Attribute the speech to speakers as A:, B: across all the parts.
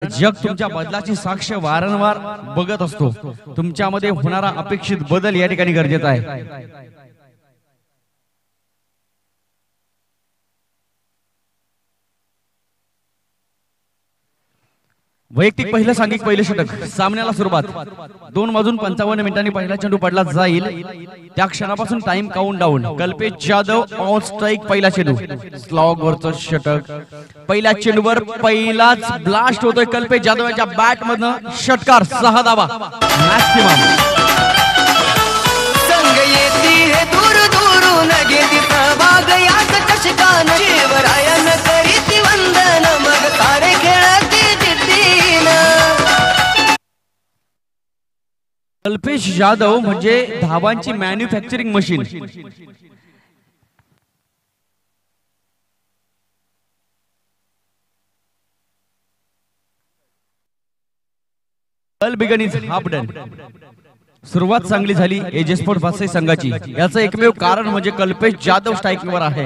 A: जग तुमच्या बदलाची साक्ष वारंवार बघत असतो. तुमच्यामध्ये होणारा अपेक्षित बदल या ठिकाणी गरजेचा आहे. वैयक्तिक पहिलं सांघिक पहिलं षटक. सामन्याला सुरुवात 2 वाजून 55 मिनिटांनी पहिला चेंडू पडला जाईल. त्या क्षणापासून time count down. Kalpesh Jadhav on strike. पहिला चेंडू स्लॉग वरचं षटक. पहिल्या चेंडूवर पहिलाच ब्लास्ट होतोय. कल्पेश जाधव यांच्या बॅट मधनं षटकार. 6 धावा मॅक्सिमम.
B: संग येती हे दूर दूरून घेती सहभाग याच चषकान. शिवरायन करीती वंदन मग सारे खेळती जिद्दीन.
A: कल्पेश जाधव म्हणजे धावांची मॅन्युफॅक्चरिंग मशीन. बल बिगन इज हाफ डन. सुरुवात चांगली झाली एजे स्पोर्ट्स वासई संघाची. याचं एकमेव कारण म्हणजे कल्पेश जाधव स्ट्राइकवर आहे.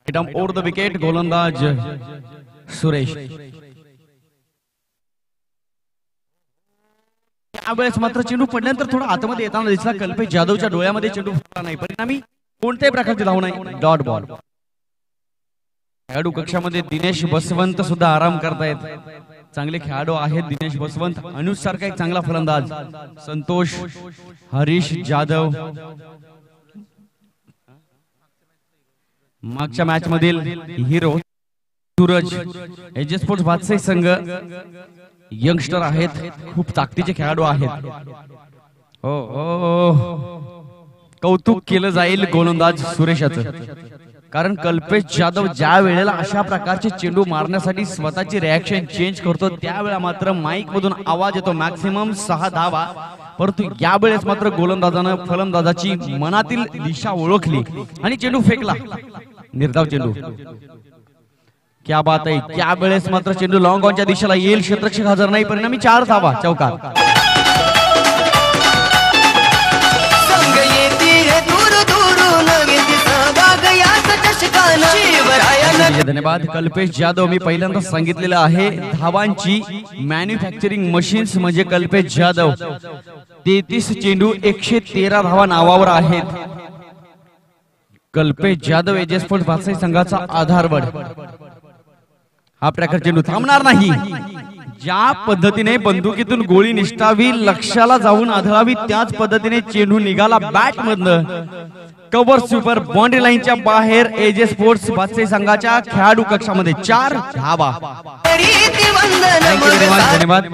A: Over the wicket. गोलंदाज सुरेश. यावेळेस मात्र चेंडू पडल्यानंतर थोडा आतमध्ये येताना दिसला. कल्पेश जाधवच्या डोळ्यामध्ये चेंडू फुटला नाही. परिणामी कोणत्याही प्रकारची धाव नाही. Dot ball. खेळाडू कक्षामध्ये दिनेश बसवंत सुद्धा आराम करतायत. चांगले खेळाडू आहेत दिनेश बसवंत. अनुज सारखा एक चांगला फलंदाज. संतोष, हरीश जाधव. मागच्या मॅच मधील हिरो सूरज. एजे स्पोर्ट्स वासई संघ यंगस्टर आहेत. खूप ताकदीचे खेळाडू आहेत. कौतुक केलं जाईल गोलंदाज सुरेशाचं. कारण कल्पेश जाधव ज्या वेळेला अशा प्रकारचे चेंडू मारण्यासाठी स्वतःची रिॲक्शन चेंज करतो त्यावेळेला मात्र माईक मधून आवाज येतो मॅक्सिमम 6 धावा. परंतु यावेळेस मात्र गोलंदाजानं फलंदाजाची मनातील दिशा ओळखली आणि चेंडू फेकला. निर्धाव चेंडू. क्या बात आहे. त्यावेळेस मात्र चेंडू लॉंग ऑनच्या दिशेला येईल. क्षेत्ररक्षक हजर नाही. परिणामी 4 धावा चौकार. धन्यवाद कल्पेश जाधव. मी पहिल्यांदा सांगितलेलं आहे धावांची मॅन्युफॅक्चरिंग मशीन्स म्हणजे कल्पेश जाधव. 33 चेंडू 113 धावा नावावर आहेत. कल्पेश जाधव एजे स्पोर्ट्स वासई संघाचा आधारवड. हा प्रकार चेंडू थांबणार नाही. ज्या पद्धतीने बंदुकीतून गोळी निष्ठावी लक्ष्याला जाऊन आदळावी त्याच पद्धतीने चेंडू निघाला बॅट मधनं. कव्हर स्वीपर बाउंड्री लाईनच्या बाहेर. एजे स्पोर्ट्स वासई संघाच्या खेळाडू कक्षामध्ये 4 धावा. धन्यवाद.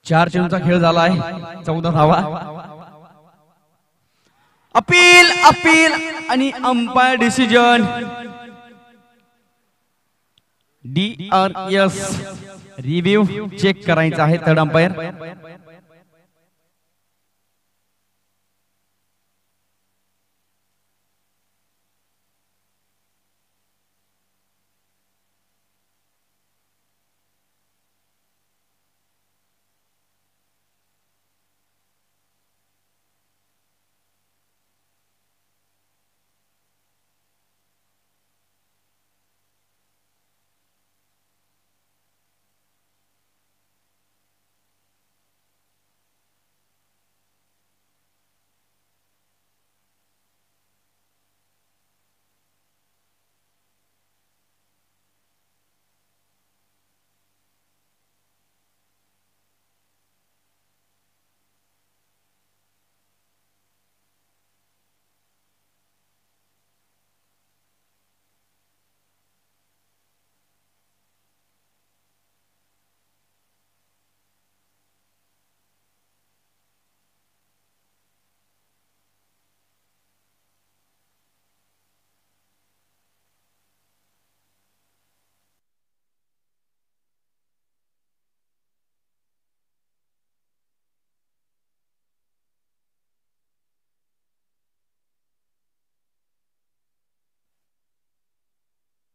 A: 4 चेंडूचा खेळ झाला आहे. 14 धावा. अपील अपील आणि umpire decision. DRS review check करायचा आहे थर्ड अंपायर.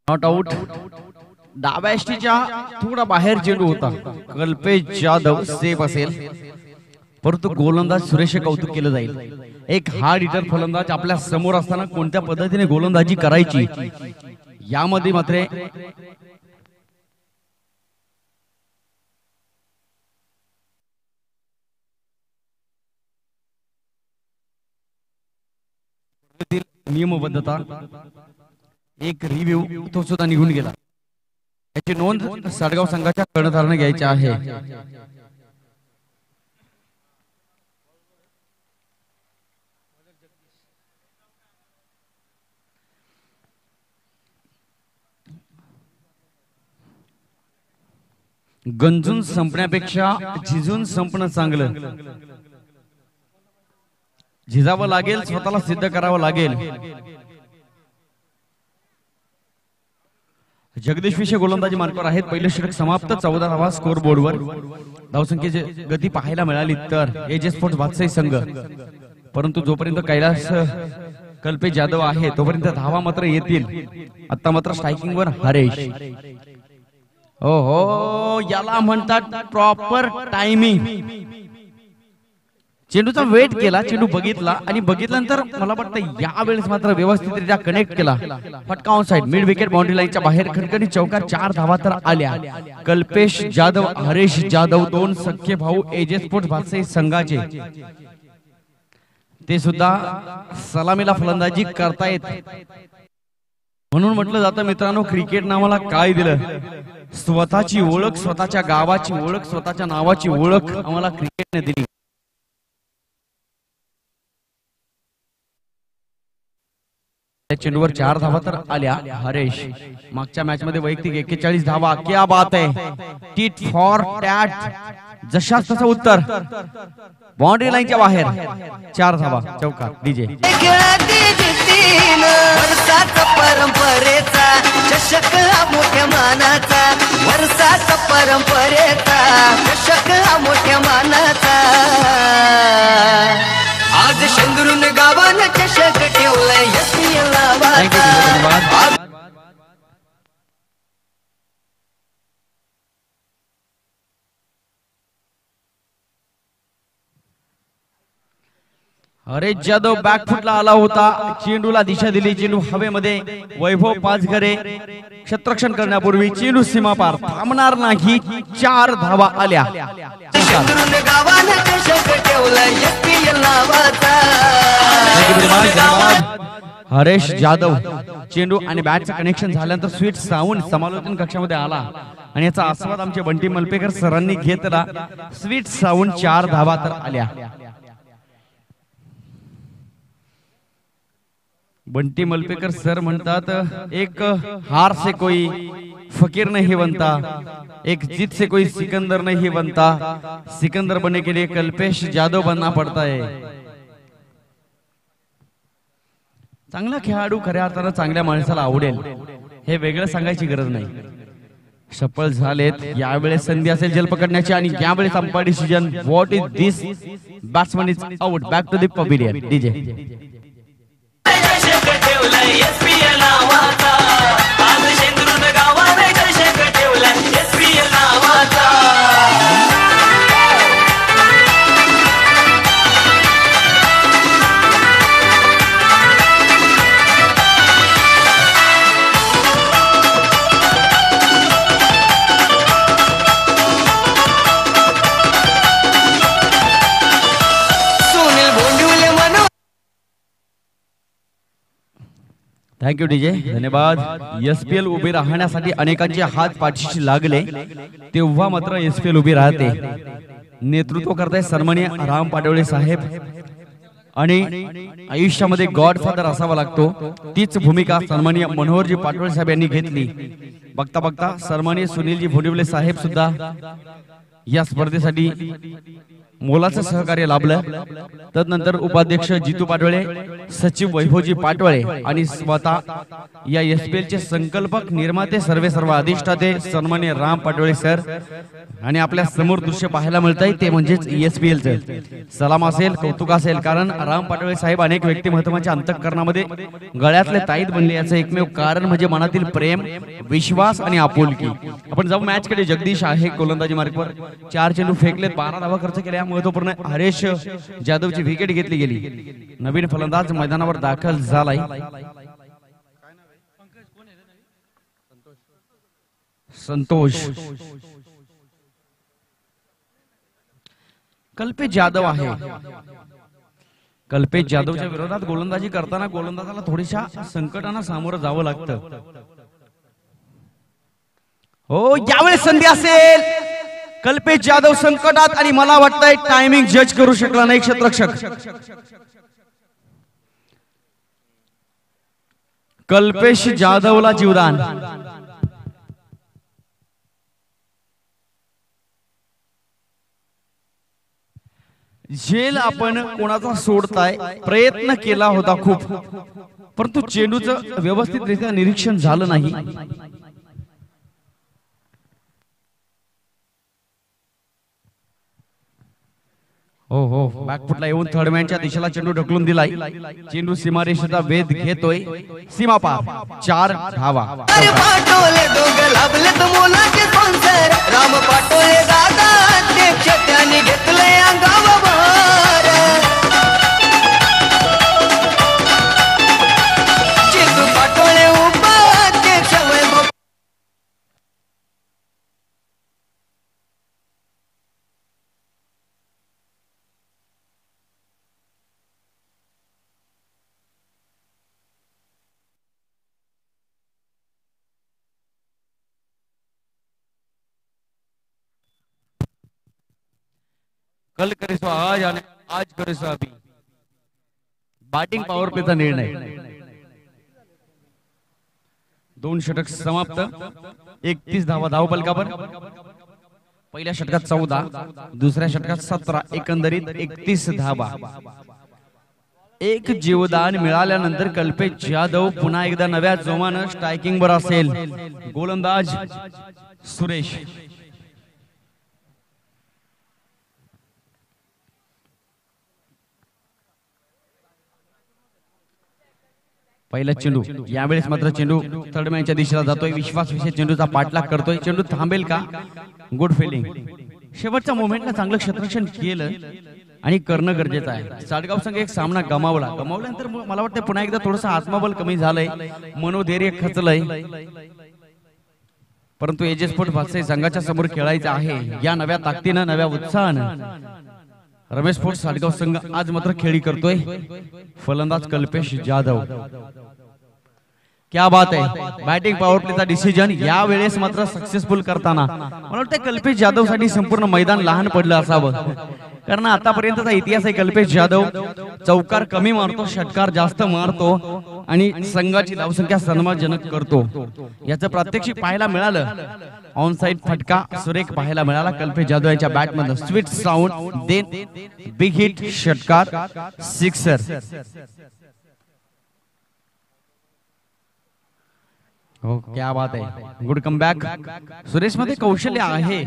A: Not out. डाव्या एसटीच्या थोडा बाहेर चेंडू होता. कल्पेश जाधव सेफ असेल. परंतु गोलंदाज सुरेश कौतुक केलं जाईल. एक हार्ड हिटर फलंदाज आपल्या समोर असताना कोणत्या पद्धतीने गोलंदाजी करायची यामध्ये मात्र नियमबद्धता एक रिव्ह्यू तो सुद्धा निघून गेला. याची नोंद साडगाव संघाच्या कर्णधाराने घ्यायची आहे. गंजून संपण्यापेक्षा झिजून संपणं चांगलं. झिजावं लागेल, स्वतःला सिद्ध करावं लागेल. जगदीश विषय गोलंदाजी मार्गावर आहेत. पहिले षटक समाप्त. 14 धावा स्कोर बोर्डवर. धावसंख्येची गती पाहायला मिळाली तर एजे स्पोर्ट्स बादशाही संघ, परंतु जोपर्यंत कैलास कल्पेश जाधव आहे तोपर्यंत धावा मात्र येतील. आता मात्र स्ट्रायकिंग वर हरेश. हो याला म्हणतात प्रॉपर टायमिंग. चेंडूचा वेट केला, चेंडू बघितला आणि बघितल्यानंतर मला वाटतं यावेळेस मात्र व्यवस्थितरित्या कनेक्ट केला. फटका on side, mid wicket boundary लाईनच्या बाहेर खणखणी चौकार. 4 धावा तर आल्या. कल्पेश जाधव, हरेश जाधव, 2 सख्खे भाऊ एजे स्पोर्ट्स बादशाही संघाचे, ते सुद्धा सलामीला फलंदाजी करतायत. म्हणून म्हटलं जातं मित्रांनो, क्रिकेट नावाला काय दिलं? स्वतःची ओळख, स्वतःच्या गावाची ओळख, स्वतःच्या नावाची ओळख आम्हाला क्रिकेटने दिली. चेंडूवर 4 धावा तर आल्या. हरेश मागच्या मॅच मध्ये वैयक्तिक 41 धावा. क्या बात आहे. टीट फॉर टॅट, जशाच तसं उत्तर. बाउंड्री लाईनच्या बाहेर 4 धावा, चौकार. डीजे
B: वर्षाचा परंपरेचा चषक हा मोठ्या मानाचा. वर्षाचा परंपरेचा चषक हा मोठ्या मानाचा. आज शेंदुरून गावानं चषक ठेवलाय SPL नावाचा.
A: हरेश जाधव बॅकफुटला आला होता. चेंडूला दिशा दिली. चेंडू हवेमध्ये. वैभव पाचघरे क्षेत्ररक्षण करण्यापूर्वी चेंडू सीमा पार, थांबणार नाही. 4 धावा आल्या. हरेश जाधव चेंडू आणि बॅटचं कनेक्शन झाल्यानंतर स्वीट साऊंड समालोचन कक्षामध्ये आला आणि याचा आस्वाद आमचे बंटी मलपेकर सरांनी घेतला. स्वीट साऊंड 4 धावा तर आल्या. बंटी मलपेकर सर म्हणतात, एक हार से कोई फकीर नहीं बनता, एक जीत से कोई सिकंदर नहीं बनता. सिकंदर बनने के लिए कल्पेश जाधव बनना पड़ता है. चांगला खेळाडू खऱ्या अर्थानं चांगल्या माणसाला आवडेल, हे वेगळं सांगायची गरज नाही. सफल झालेत. यावेळेस संधी असेल जल पकडण्याची आणि यावेळेस umpire decision. What is this? Batsman is out. Back to the pavilion. DJ
B: SPL नावाचा. आज शेंदुरून गावाने चषक ठेवलाय SPL नावाचा.
A: थँक्यू डीजे, धन्यवाद. SPL उभे राहण्यासाठी अनेकांचे हात पाठीशी लागले, तेव्हा मात्र SPL उभी राहते. नेतृत्व करताय सन्माननीय राम पाटोळे साहेब. आणि आयुष्यामध्ये गॉडफादर असावा लागतो, तीच भूमिका सन्माननीय मनोहरजी पाटोळे साहेब यांनी घेतली. बघता बघता सन्माननीय सुनीलजी भोडिवले साहेब सुद्धा या स्पर्धेसाठी मोलाचं सहकार्य लाभलं. तदनंतर उपाध्यक्ष जितू पाटोळे, सचिव वैभवजी पाटोळे आणि स्वतः या SPL चे संकल्पक, निर्माते, सर्व अधिष्ठाते सन्माननीय राम पाटोळे सर. आणि आपल्या समोर दृश्य पाहायला मिळत आहे ते म्हणजेच SPL चं सलाम असेल, कौतुक असेल. कारण राम पाटोळे साहेब अनेक व्यक्तिमत्वाच्या अंतःकरणामध्ये गळ्यातले ताईत बनले. याचं एकमेव कारण म्हणजे मनातील प्रेम, विश्वास आणि आपुलकी. आपण जाऊ मॅच कडे. जगदीश आहे गोलंदाजी मार्गावर. 4 चेंडू फेकलेत, 12 धावा खर्च केल्या. चांगल्या महत्वपूर्ण हरेश जाधवची विकेट घेतली गेली. नवीन फलंदाज मैदानावर दाखल झालाय. संतोष. कल्पेश जाधव आहे. कल्पेश जाधवच्या विरोधात गोलंदाजी करताना गोलंदाजाला थोडीशा संकटांना सामोरं जावं लागतं. हो, यावेळेस संधी असेल. कल्पेश जाधव संकटात आणि मला वाटतंय टायमिंग जज करू शकला नाही क्षेत्ररक्षक. कल्पेश जाधवला जीवदान. झेल आपण कोणाचा सोडताय प्रयत्न केला होता खूप, परंतु चेंडूचं व्यवस्थितरित्या निरीक्षण झालं नाही. हो हो, बॅकफुटला येऊन थर्ड मॅनच्या दिशेला चेंडू ढकलून दिलाय. चेंडू सीमारेषेचा वेध घेतोय. सीमा पार 4 धावा.
B: पाटोले दोघ लाभलेत मुलाचे स्पॉन्सर. राम पाटोले दादा अध्यक्ष त्यांनी घेतलंय अंगावर. चिंटू पाटोले उपाध्यक्ष वैभव.
A: कल करे सो आज आणि आज करे सो अभी. बॅटिंग पॉवर प्लेचा निर्णय. 2 षटक समाप्त. 31 धावा धावफलकावर. पहिल्या षटकात 14, दुसऱ्या षटकात 17, एकंदरीत 31 धावा. एक जीवदान मिळाल्यानंतर कल्पेश जाधव पुन्हा एकदा नव्या जोमानं स्ट्रायकिंग वर असेल. गोलंदाज सुरेश. पहिला चेंडू. यावेळेस मात्र चेंडू थर्ड मॅनच्या दिशेला जातोय. विश्वास चेंडूचा पाठलाग करतोय. चेंडू थांबेल का? Good fielding. शेवटच्या मोमेंटला चांगलं क्षेत्ररक्षण केलं आणि करणं गरजेचं आहे. साडगाव संघ एक सामना गमावल्यानंतर मला वाटतं पुन्हा एकदा थोडंसं आत्मबल कमी झालंय, मनोधैर्य खचलंय. परंतु एजे स्पोर्ट भाषे संघाच्या समोर खेळायचं आहे. या नव्या ताकदीनं, नव्या उत्साहानं रमेश स्पोर्ट्स साडगाव संघ आज मात्र खेळी करतोय. फलंदाज कल्पेश जाधव. क्या बात आहे. बॅटिंग पॉवर प्लेचा डिसिजन या वेळेस मात्र सक्सेसफुल करताना मला वाटतं कल्पेश जाधव साठी संपूर्ण मैदान लहान पडलं असावं. कारण आतापर्यंतचा इतिहास आहे. कल्पेश जाधव चौकार कमी मारतो, षटकार जास्त मारतो आणि संघाची धावसंख्या सन्मानजनक करतो. याचं प्रात्यक्षिक पाहायला मिळालं. ऑन साइड फटका सुरेख पाहायला मिळाला कल्पेश जाधव यांच्या बॅट मध्ये. Sweet sound, then big hit, षटकार, सिक्सर. हो, क्या बात आहे. Good comeback. सुरेश मध्ये कौशल्य आहे.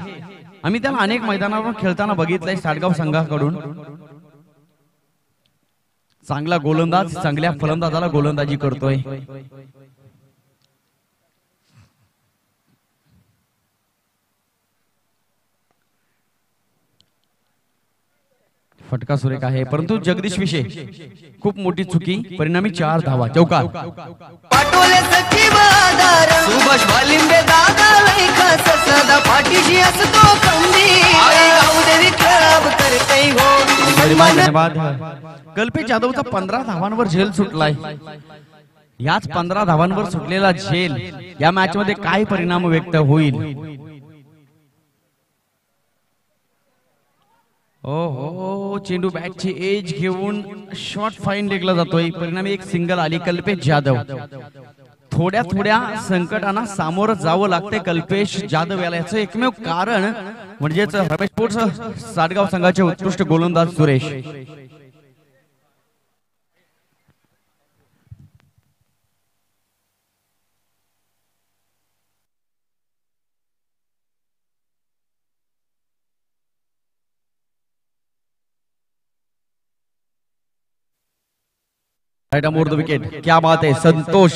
A: आम्ही त्याला अनेक मैदानावर खेळताना बघितलंय साडगाव संघाकडून. चांगला गोलंदाज चांगल्या फलंदाजाला गोलंदाजी करतोय. फटका सुरेख आहे, परंतु जगदीश विषय खूप मोठी चुकी. परिणामी 4 धावा. चौकार.
B: पाटोले सचिव आधार. सुभाष वालिंबे दादा लई खास सदा पाठीशी असतो खंबीर. आई गावदेवी क्लब करते हो.
A: धन्यवाद. कल्पेश जाधवचा 15 धावांवर झेल सुटलाय. याच 15 धावांवर सुटलेला झेल या मॅच मध्ये काय परिणाम व्यक्त होईल? हो, चेंडू बॅटची एज घेऊन शॉर्ट फाईन लेगला जातोय. परिणामी एक सिंगल आली कल्पेश जाधव. थोड्या संकटांना सामोरं जावं लागते कल्पेश जाधव याला. याचं एकमेव कारण म्हणजेच रमेश स्पोर्ट्स साडगाव संघाचे उत्कृष्ट गोलंदाज सुरेश. Right अमोर the wicket. क्या बात है. संतोष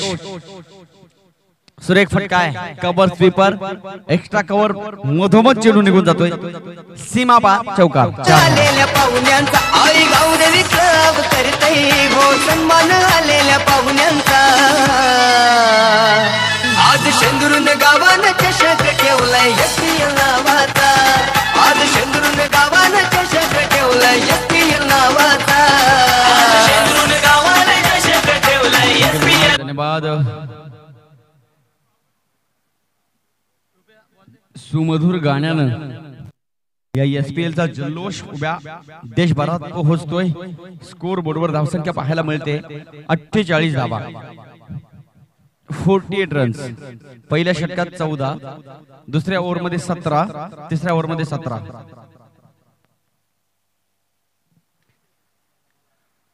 A: सुरेख फटका आहे, कव्हर स्वीपर, एक्स्ट्रा कव्हर मधोमध चेंडू निघून जातोय सीमा पार चौकार.
B: आलेल्या पाहुण्यांचा आई गावदेवी क्लब करते हो सन्मान आलेल्या पाहुण्यांचा. आज शेंदुरून गावानं चषक ठेवलाय एसपीएल नावाचा. आज शेंदुरून गावानं चषक ठेवलाय एसपीएल नावाचा. शेंदुरून गावानं चषक ठेवलाय एसपीएल.
A: धन्यवाद. सुमधुर गाण्यानं या एसपीएल चा जल्लोष उभ्या देशभरात पोहोचतोय. स्कोर बोर्डवर धावसंख्या पाहायला मिळते 48 धावा, 48 रन्स. पहिल्या षटकात 14, दुसऱ्या ओव्हरमध्ये 17, तिसऱ्या ओव्हरमध्ये 17.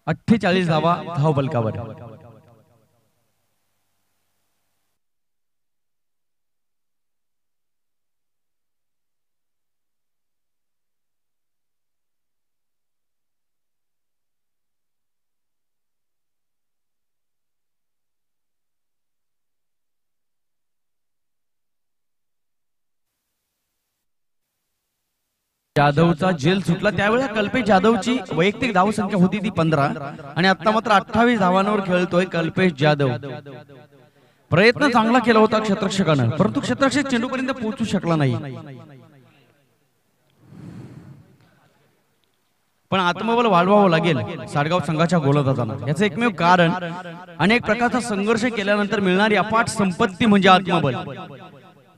A: 48 धावा धावफलकावर. जाधवचा जेल सुटला त्यावेळेला कल्पेश जाधवची वैयक्तिक धावसंख्या होती ती 15 आणि आता मात्र 28 धावांवर खेळतोय कल्पेश जाधव. प्रयत्न चांगला केला होता क्षेत्ररक्षकानं, परंतु क्षेत्ररक्षक चेंडूपर्यंत पोहोचू शकला नाही. पण आत्मबल वाढवावं लागेल साडगाव संघाच्या गोलंदाजांना. याचं एकमेव कारण अनेक प्रकारचा संघर्ष केल्यानंतर मिळणारी अफाट संपत्ती म्हणजे आत्मबल.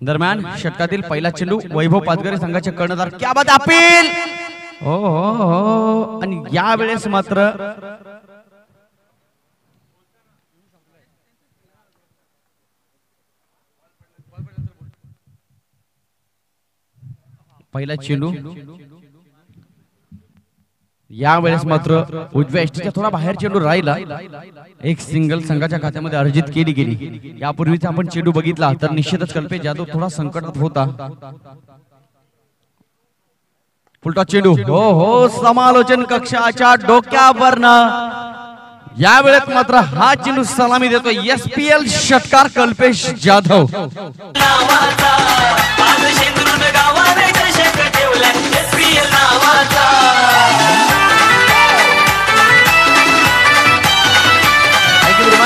A: दरम्यान षटकातील पहिला चेंडू वैभव पाचगरे संघाचे कर्णधार क्या बात अपील. हो आणि या वेळेस मात्र पहिला चेंडू या वेळेस मात्र उजव्या एसटीच्या थोडा बाहेर चेंडू राहिला. एक सिंगल संघाच्या खात्यामध्ये अर्जित केली गेली. यापूर्वीचा आपण चेंडू बघितला तर निश्चितच कल्पेश जाधव थोडा संकटात होता. फुलटॉस चेंडू हो समालोचन कक्षाच्या डोक्यावरनं या वेळेत मात्र हा चेंडू सलामी देतो एसपीएल षटकार कल्पेश जाधव.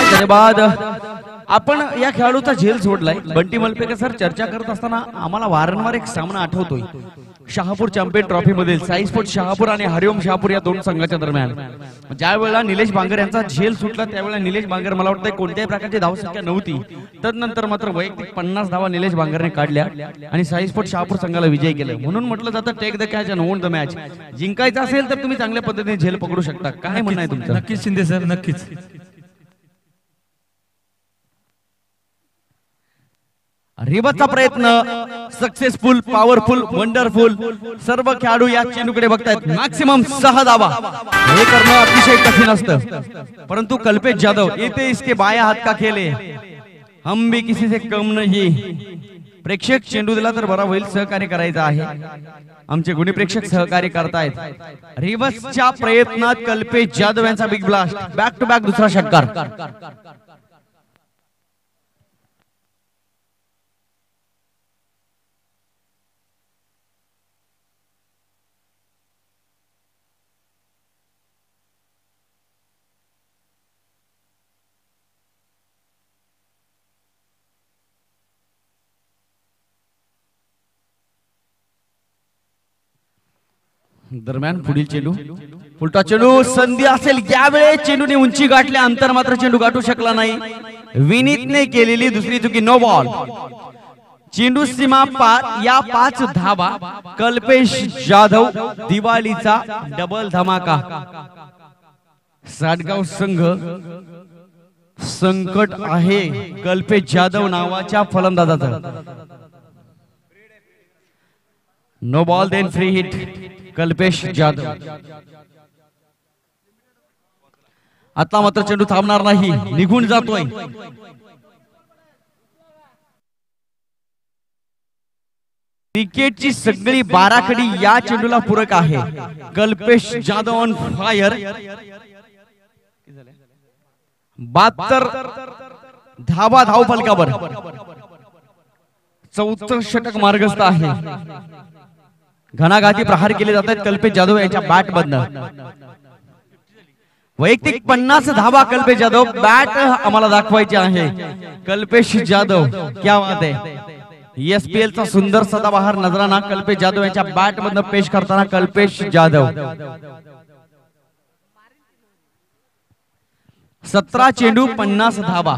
A: धन्यवाद. आपण या खेळाडूचा झेल सोडलाय. बंटी मलपेकर सर चर्चा करत असताना आम्हाला वारंवार एक सामना आठवतोय. शहापूर चॅम्पियन ट्रॉफी मधील साई स्पोर्ट्स शहापूर आणि हरिओम शहापूर या दोन संघाच्या दरम्यान ज्या वेळेला निलेश बांगर यांचा झेल सुटला त्यावेळेला निलेश बांगर मला वाटतं कोणत्याही प्रकारची धावसंख्या नव्हती. तदनंतर मात्र वैयक्तिक 50 धावा निलेश बांगरने काढल्या आणि साई स्पोर्ट्स शहापूर संघाला विजय केलं. म्हणून म्हटलं जातं take the catch and own the match. जिंकायचं असेल तर तुम्ही चांगल्या पद्धतीने झेल पकडू शकता. काय म्हणणं आहे तुमचं?
C: नक्कीच शिंदे सर, नक्कीच.
A: रिबतचा प्रयत्न सक्सेसफुल, पॉवरफुल, वंडरफुल. सर्व खेळाडू या चेंडूकडे बघतायत. मॅक्सिमम 6 धावा हे करणं अतिशय कठीण असतं, परंतु कल्पेश जाधव येते इसके बाया हात का खेले हम भी किसी से कम नहीं. प्रेक्षक चेंडू दिला तर बरा होईल, सहकार्य करायचं आहे. आमचे गुणी प्रेक्षक सहकार्य करतायत. रिबतच्या प्रयत्नात कल्पेश जाधव यांचा big blast. Back to back दुसरा षटकार. दरम्यान पुढील चेंडू फुलटॉस चेंडू. संधी असेल यावेळेस चेंडूने उंची गाठले, अंतर मात्र चेंडू गाठू शकला नाही. विनीतने केलेली दुसरी चुकी. No ball. चेंडू सीमा पार. या 5 धावा. कल्पेश जाधव दिवाळीचा डबल धमाका. साडगाव संघ संकट आहे कल्पेश जाधव नावाच्या फलंदाजाचं. No ball then free hit Kalpesh Jadhav. आता मात्र चेंडू थांबणार नाही, निघून जातोय. क्रिकेटची सगळी बाराखडी या चेंडूला पूरक आहे. Kalpesh Jadhav on fire. 72 धावा धाव फलकावर. चौथं षटक मार्गस्थ आहे. घणाघाती प्रहार केले जात आहेत कल्पेश जाधव यांच्या बॅट मधनं. वैयक्तिक 50 धावा कल्पेश जाधव. बॅट आम्हाला दाखवायची आहे. कल्पेश जाधव क्या बात आहे. ESPL चा सुंदर सदाबहार नजराना कल्पेश जाधव यांच्या बॅट मधनं पेश करताना कल्पेश जाधव. 17 चेंडू 50 धावा.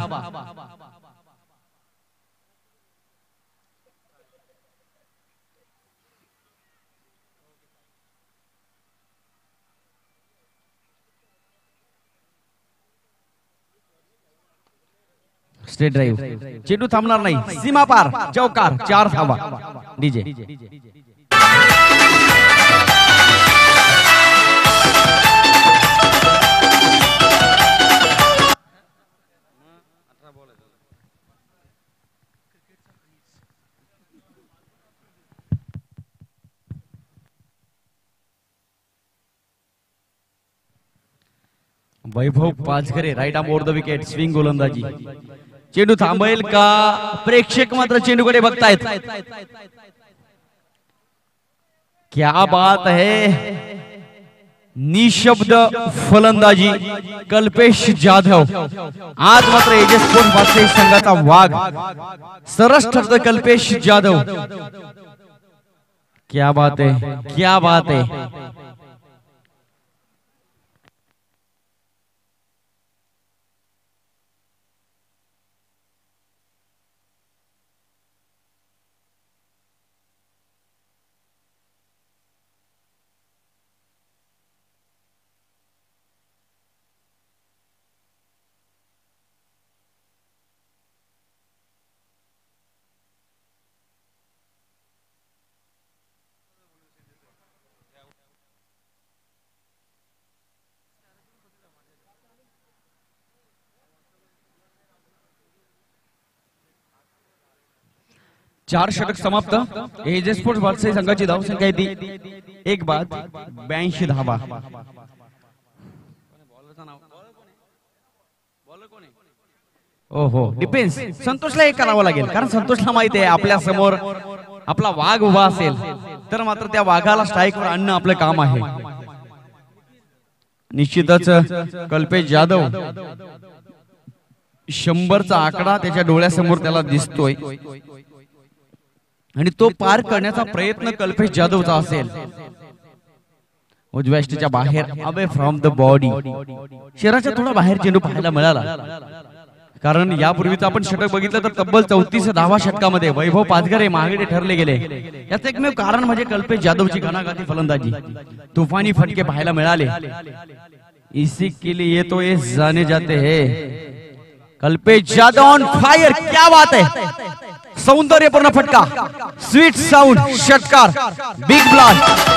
A: Straight drive. चेंडू थांबणार नाही. सीमा पार. चौकार. 4 धावा. DJ Vaibhav Pachghare right arm over the wicket. Swing गोलंदाजी. चेंडू थांबेल का. प्रेक्षक मात्र चेंडूकडे बघतायत. क्या बात है. निशब्द फलंदाजी कल्पेश जाधव. आज मात्र एजे स्पोर्ट्स वासई संघाचा वाघ सरस ठरतो कल्पेश जाधव. क्या बात है. क्या बात है. 4 षटक समाप्त. एजे स्पोर्ट्स वासई संघाची धावसंख्या आहे ती 1 बाद 82 धावा. ओहो डिफेन्स संतोषला एक करावं लागेल कारण संतोषला माहिती आहे आपल्या समोर आपला वाघ उभा असेल तर मात्र त्या वाघाला स्ट्राईकवर आणणं आपलं काम आहे. निश्चितच कल्पेश जाधव 100चा आकडा त्याच्या डोळ्यासमोर त्याला दिसतोय आणि तो पार करण्याचा प्रयत्न कल्पेश जाधवचा असेल. उजव्या यष्टीच्या बाहेर अवे फ्रॉम द बॉडी शरीराच्या थोडा बाहेर चेंडू पाहायला मिळाला कारण यापूर्वीच आपण षटक बघितलं तर तब्बल 34 धावा षटकामध्ये वैभव पाचघरे मागे ठरले गेले. याचं एकमेव कारण म्हणजे कल्पेश जाधवची घणाघाती फलंदाजी. तुफानी फटके पाहायला मिळाले. इसी के लिए तो ये जाने जाते हैं. Kalpesh Jadhav on fire. क्या बात है. सौंदर्यपूर्ण फटका. स्वीट साउंड षटकार. Big blast.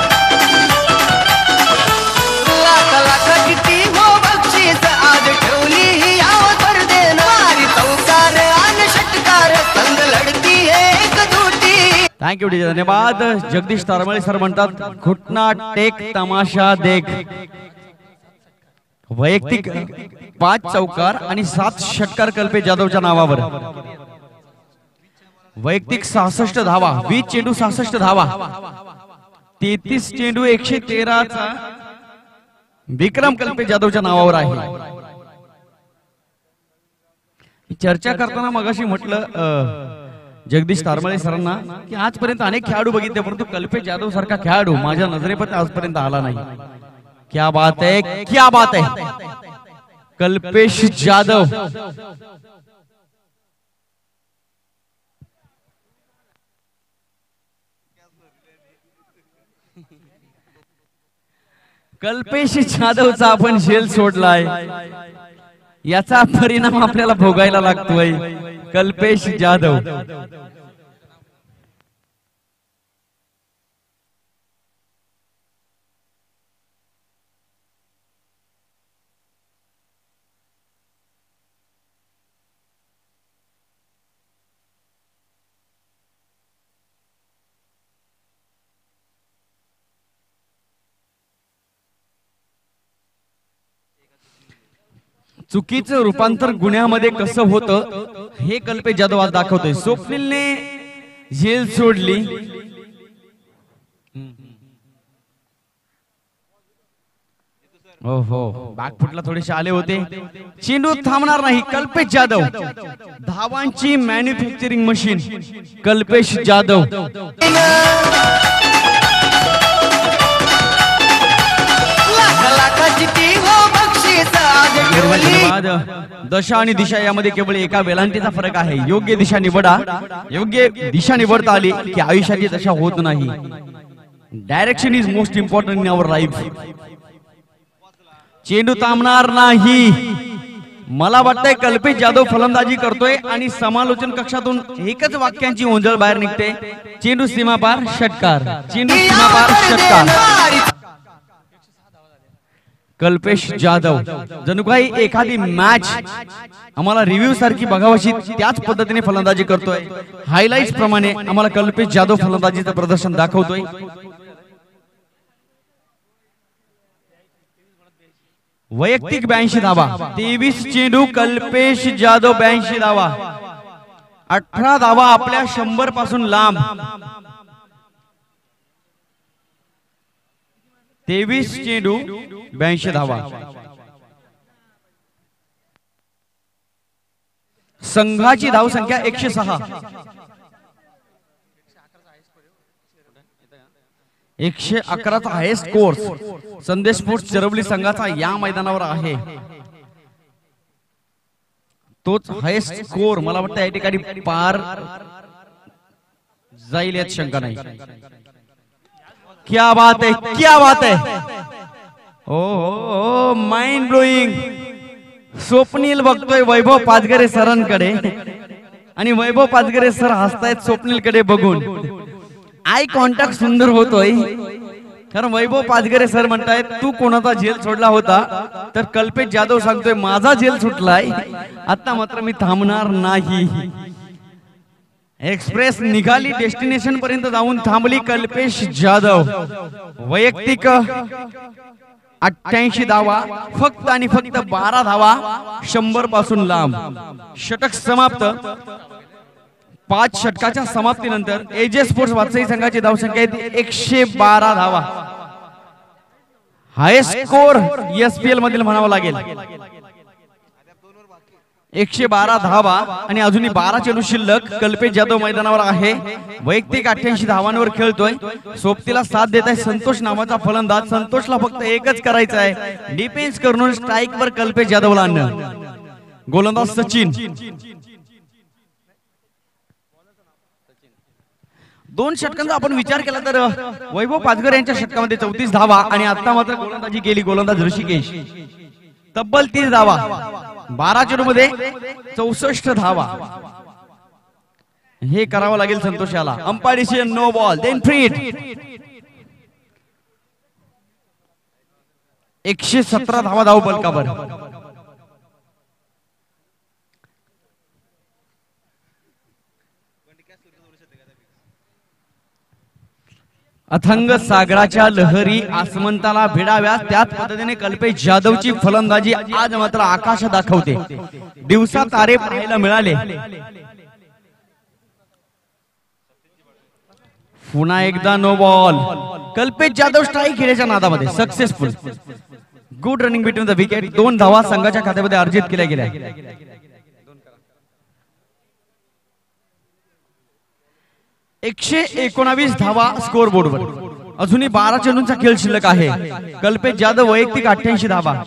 B: लाखाची टीम हो बक्षीस आज ठेवली ही यावर देणारी चौकार आणि षटकार संग लढती एक दुटी.
A: थँक्यू धन्यवाद. जगदीश तारमळे सर म्हणतात घुटना टेक तमाशा देख. वैयक्तिक 5 चौकार आणि 7 षटकार कल्पेश जाधवच्या नावावर. वैयक्तिक 66 धावा. 20 चेंडू 66 धावा. 33 चेंडू 113 चा विक्रम कल्पेश जाधवच्या नावावर आहे. चर्चा करताना मगाशी म्हटलं जगदीश तारमळे सरांना की आजपर्यंत अनेक खेळाडू बघितले परंतु कल्पेश जाधव सारखा खेळाडू माझ्या नजरेपर्यंत आजपर्यंत आला नाही. क्या बात है. क्या बात है. कल्पेश जाधव कल्पेश जाधवचा आपण शेल सोडलाय याचा परिणाम आपल्याला भोगायला लागतोय. कल्पेश जाधव चुकीचं रूपांतर गुन्ह्यामध्ये कसं होतं हे कल्पेश जाधव आज दाखवतोय. स्वप्नीलने झेल सोडली. हो बॅकफुटला थोडेसे आले होते. चेंडू थांबणार नाही. कल्पेश जाधव धावांची मॅन्युफॅक्चरिंग मशीन. कल्पेश जाधव
B: लाखाची ती हो बक्षीस आज ठेवली.
A: दशा आणि दिशा यामध्ये केवळ एका वेलांटीचा फरक आहे. योग्य दिशा निवडा. योग्य दिशा निवडता आली की आयुष्याची दशा होत नाही. Direction is most important in our life. चेंडू थांबणार नाही. मला वाटतंय कल्पेश जाधव फलंदाजी करतोय आणि समालोचन कक्षातून एकच वाक्यांची ओंजळ बाहेर निघते. चेंडू सीमापार षटकार. चेंडू सीमापार षटकार. कल्पेश जाधव जणू काही एखादी मॅच आम्हाला रिव्ह्यू सारखी बघावशी त्याच पद्धतीने फलंदाजी करतोय. हायलाइट्स प्रमाणे आम्हाला कल्पेश जाधव फलंदाजीचं प्रदर्शन दाखवतोय. वैयक्तिक 82 धावा. 23 चेंडू कल्पेश जाधव 82 धावा. 18 धावा आपल्या 100 पासून लांब. 23 चेंडू 82 धावा. संघाची धावसंख्या 106. 111चा हायेस्ट स्कोर संदेश स्पोर्ट्स चरवली संघाचा या मैदानावर आहे. तोच हायेस्ट स्कोर मला वाटतं या ठिकाणी पार जाईल यात शंका नाही. क्या बात है, क्या बात है. ओ माइंड ब्लोईंग. स्वप्नील बघतोय वैभव पाचगरे सरांकडे आणि वैभव पाचगरे सर हसतायत स्वप्नीलकडे बघून. आय कॉन्टॅक्ट सुंदर होतोय. कारण वैभव पाचगरे सर म्हणतायत तू कोणाचा जेल सोडला होता तर कल्पेश जाधव सांगतोय माझा जेल सुटलाय. आता मात्र मी थांबणार नाही. एक्सप्रेस निघाली डेस्टिनेशन पर्यंत जाऊन थांबली. कल्पेश जाधव वैयक्तिक 88 धावा. फक्त आणि फक्त 12 धावा 100 पासून लांब. षटक समाप्त. 5 षटकाच्या समाप्तीनंतर एजे स्पोर्ट्स वात्सई संघाची धावसंख्या 112 धावा. हायेस्ट स्कोर एसपीएल मधील म्हणावा लागेल. 112 धावा आणि अजूनही 12 चेंडू शिल्लक. कल्पेश जाधव मैदानावर आहे. वैयक्तिक 88 धावांवर खेळतोय. सोबतीला साथ देत आहे संतोष नावाचा फलंदाज. संतोषला फक्त एकच करायचं आहे डिफेन्स करून स्ट्राईक वर कल्पेश जाधवला आणणं. गोलंदाज सचिन. 2 षटकांचा आपण विचार केला तर वैभव पाचगर यांच्या षटकामध्ये 34 धावा आणि आता मात्र गोलंदाजी केली गोलंदाज ऋषिकेश. तब्बल 30 धावा. 12 चेंडू मध्ये 64 धावा. हे करावं लागेल संतोष याला. Umpire decision no ball then free hit. 117 धावा धाव बलकावर. अथंग सागराच्या लहरी आसमंताला भिडाव्या त्याच पद्धतीने कल्पेश जाधवची फलंदाजी आज मात्र आकाश दाखवते. दिवसा तारे पाहायला मिळाले. पुन्हा एकदा no ball. Kalpesh Jadhav strike खेळण्याच्या नादामध्ये successful. Good running between the wicket. 2 धावा संघाच्या खात्यामध्ये अर्जित केल्या गेल्या. 119 धावा स्कोर बोर्डवर. अजूनही 12 चेंडूंचा खेळ शिल्लक आहे. कल्पेश जाधव वैयक्तिक 88 धावा.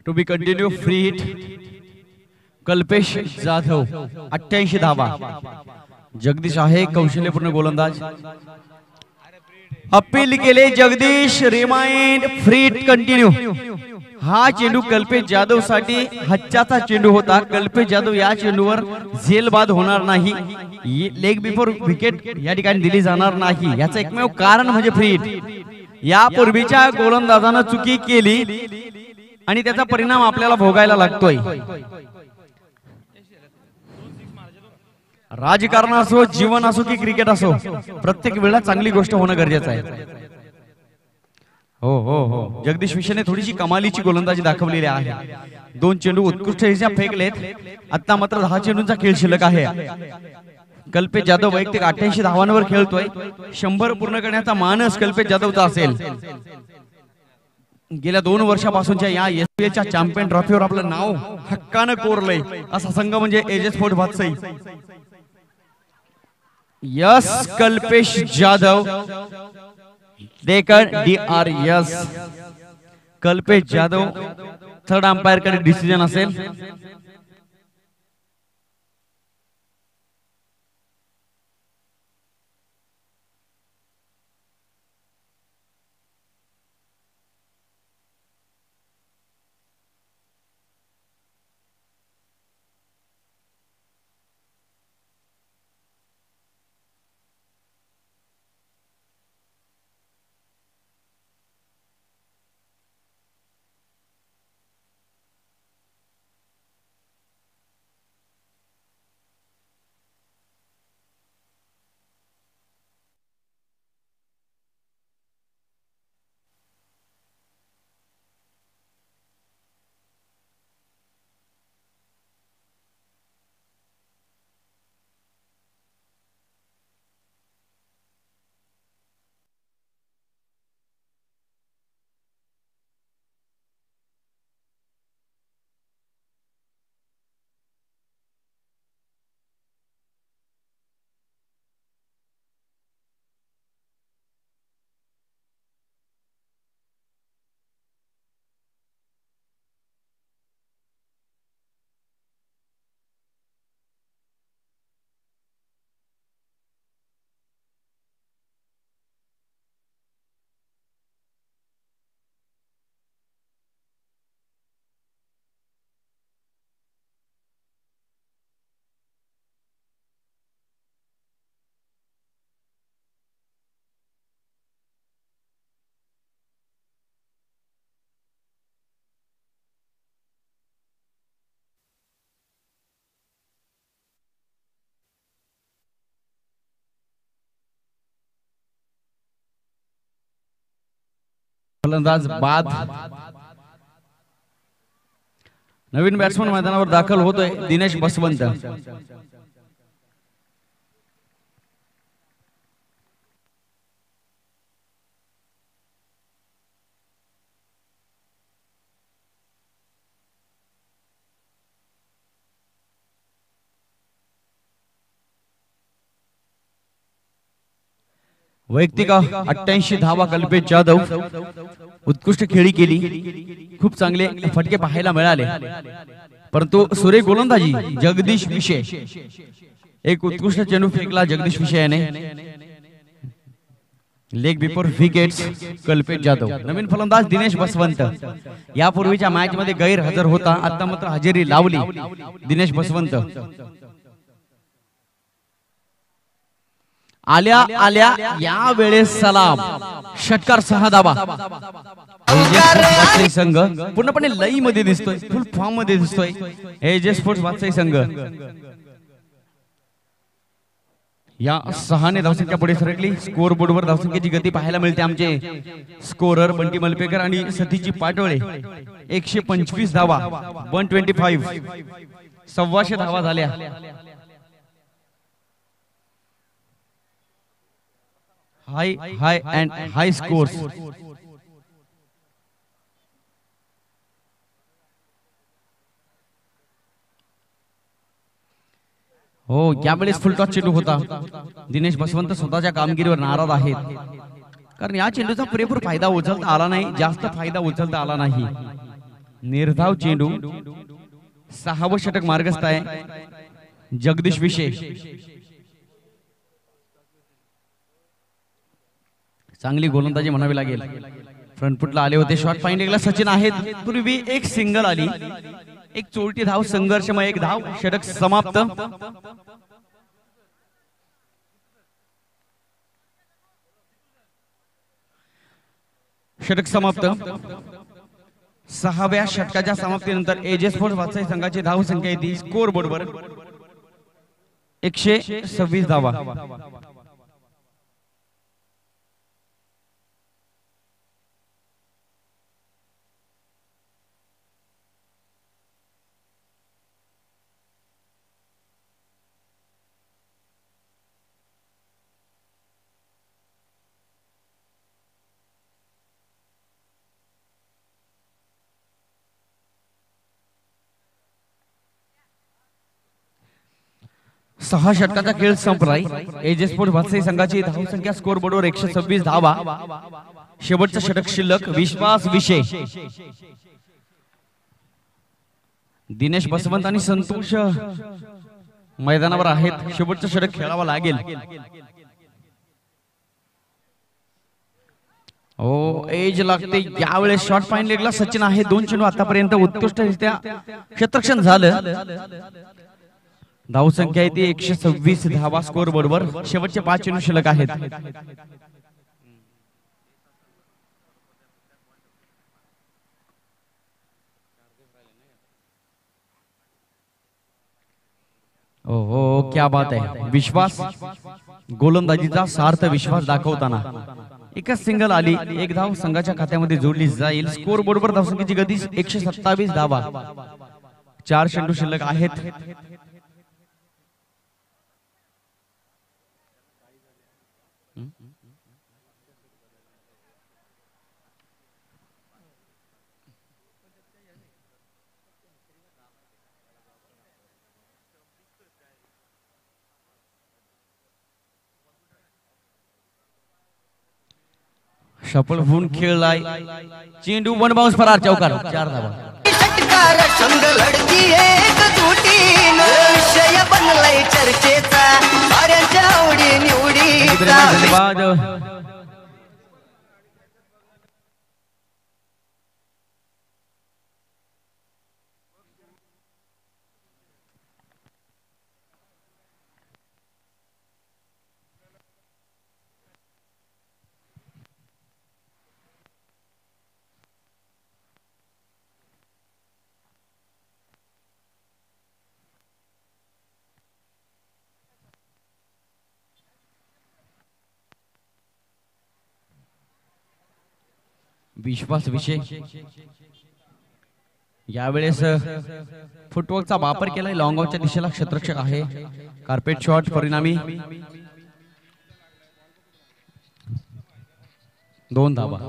A: To be continue free hit. Kalpesh Jadhav 88 धावा. जगदीश आहे कौशल्यपूर्ण गोलंदाज. अपील केले Jagdish. Remind free hit continue. हा चेंडू कल्पेश जाधव साठी हच्चाचा चेंडू होता. कल्पेश जाधव या चेंडूवर झेल बाद होणार नाही. लेग बिफोर विकेट या ठिकाणी दिली जाणार नाही. याचं एकमेव कारण म्हणजे फ्री हिट. यापूर्वीच्या गोलंदाजानं चुकी केली आणि त्याचा परिणाम आपल्याला भोगायला लागतोय. राजकारण असो, जीवन असो की क्रिकेट असो, प्रत्येक वेळेला चांगली गोष्ट होणं गरजेचं आहे. हो हो हो, जगदीश विषयने थोडीशी कमालीची गोलंदाजी दाखवलेली आहे. 2 चेंडू उत्कृष्टरित्या फेकलेत. आता मात्र 10 चेंडूंचा खेळ शिल्लक आहे. कल्पेश जाधव वैयक्तिक 88 धावांवर खेळतोय. 100 पूर्ण करण्याचा मानस कल्पेश जाधवचा असेल. गेल्या 2 वर्षापासूनच्या या एसपीएलच्या चॅम्पियन ट्रॉफीवर आपलं नाव हक्कानं कोरलंय असा संघ म्हणजे AJ sport Bhatsai. Yes Kalpesh Jadhav देकर DRS. Kalpesh Jadhav third umpire कडे डिसिजन असेल. फलंदाज बाद. नवीन बॅट्समन मैदानावर दाखल होतोय दिनेश बसवंत. वैयक्तिक 88 धावा कल्पेश जाधव. उत्कृष्ट खेळी केली. खूप चांगले फटके पाहायला मिळाले. परंतु सुरेख गोलंदाजी जगदीश विषय. एक उत्कृष्ट चेंडू फेकला जगदीश विषयाने. Leg before wickets Kalpesh Jadhav. नवीन फलंदाज दिनेश बसवंत. यापूर्वीच्या मॅच मध्ये गैरहजर होता. आता मात्र हजेरी लावली दिनेश बसवंत. आल्या आल्या या वेळेस सलाम. षटकार 6 धावा. संघ पूर्णपणे लई मध्ये दिसतोय. फुल फॉर्म मध्ये दिसतोय एजे स्पोर्ट्स भातसई संघ. या 6 ने धावसंख्या पुढे सरकली. स्कोर बोर्डवर धावसंख्येची गती पाहायला मिळते. आमचे स्कोरर बंटी मलपेकर आणि सतीजी पाटोळे. 125 धावा 125. 125 धावा झाल्या. हाय अँड हाय स्कोर्स. हो, यावेळेस फुल टॉस चेंडू होता. दिनेश बसवंत स्वतःच्या कामगिरीवर नाराज आहेत. कारण या चेंडूचा पुरेपूर फायदा उचलता आला नाही. जास्त फायदा उचलता आला नाही. निर्धाव चेंडू. 6वं षटक मार्गस्थ आहे. जगदीश विषय. चांगली गोलंदाजी म्हणावी लागेल. फ्रंटफुटला आले होते. शॉट फाइंडिंगला सचिन आहेत. पूर्वी एक सिंगल आली, एक चोरटी धाव, संघर्षमय एक धाव. षटक समाप्त. षटक समाप्त. 6व्या षटकाच्या समाप्तीनंतर एजे स्पोर्ट्स वात्साई संघाची धाव संख्या येते स्कोर बोर्डवर 126 धावा. सहा षटकाचा खेळ संपलाय. एजे स्पोर्ट्स वात्साई संघाची धाव संख्या स्कोर बोर्डवर 126 धावा. शेवटचं षटक शिल्लक. विश्वास विषय दिनेश बसवंत आणि संतोष मैदानावर आहेत. शेवटचं षटक खेळावं लागेल. हो एज लागते यावेळेस. शॉट फाईन लेगला सचिन आहे. 2 चेंडू आतापर्यंत उत्कृष्टरित्या क्षेत्ररक्षण झालं. धाव संख्या येते 126 धावा स्कोर बोर्डवर. शेवटचे 5 चेंडू शिल्लक आहेत. हो क्या बात आहे. विश्वास गोलंदाजीचा सार्थ विश्वास दाखवताना एकच सिंगल आली, एक धाव संघाच्या खात्यामध्ये जोडली जाईल. स्कोर बोर्डवर धावसंख्येची गती 127 धावा. 4 चेंडू शिल्लक आहेत. सफल होऊन खेळलाय. चेंडू वन बाउन्स फरार. चौकार. 4 धावा.
B: षटकार संघ लढती एक तुटीन. विषय बनलाय चर्चेचा साऱ्यांच्या आवडी निवडीचा.
A: धन्यवाद. विश्वास विषय यावेळेस फुटवर्कचा वापर केलाय. लॉंग ऑफच्या दिशेला क्षेत्ररक्षक आहे. कार्पेट शॉट परिणामी 2 धावा.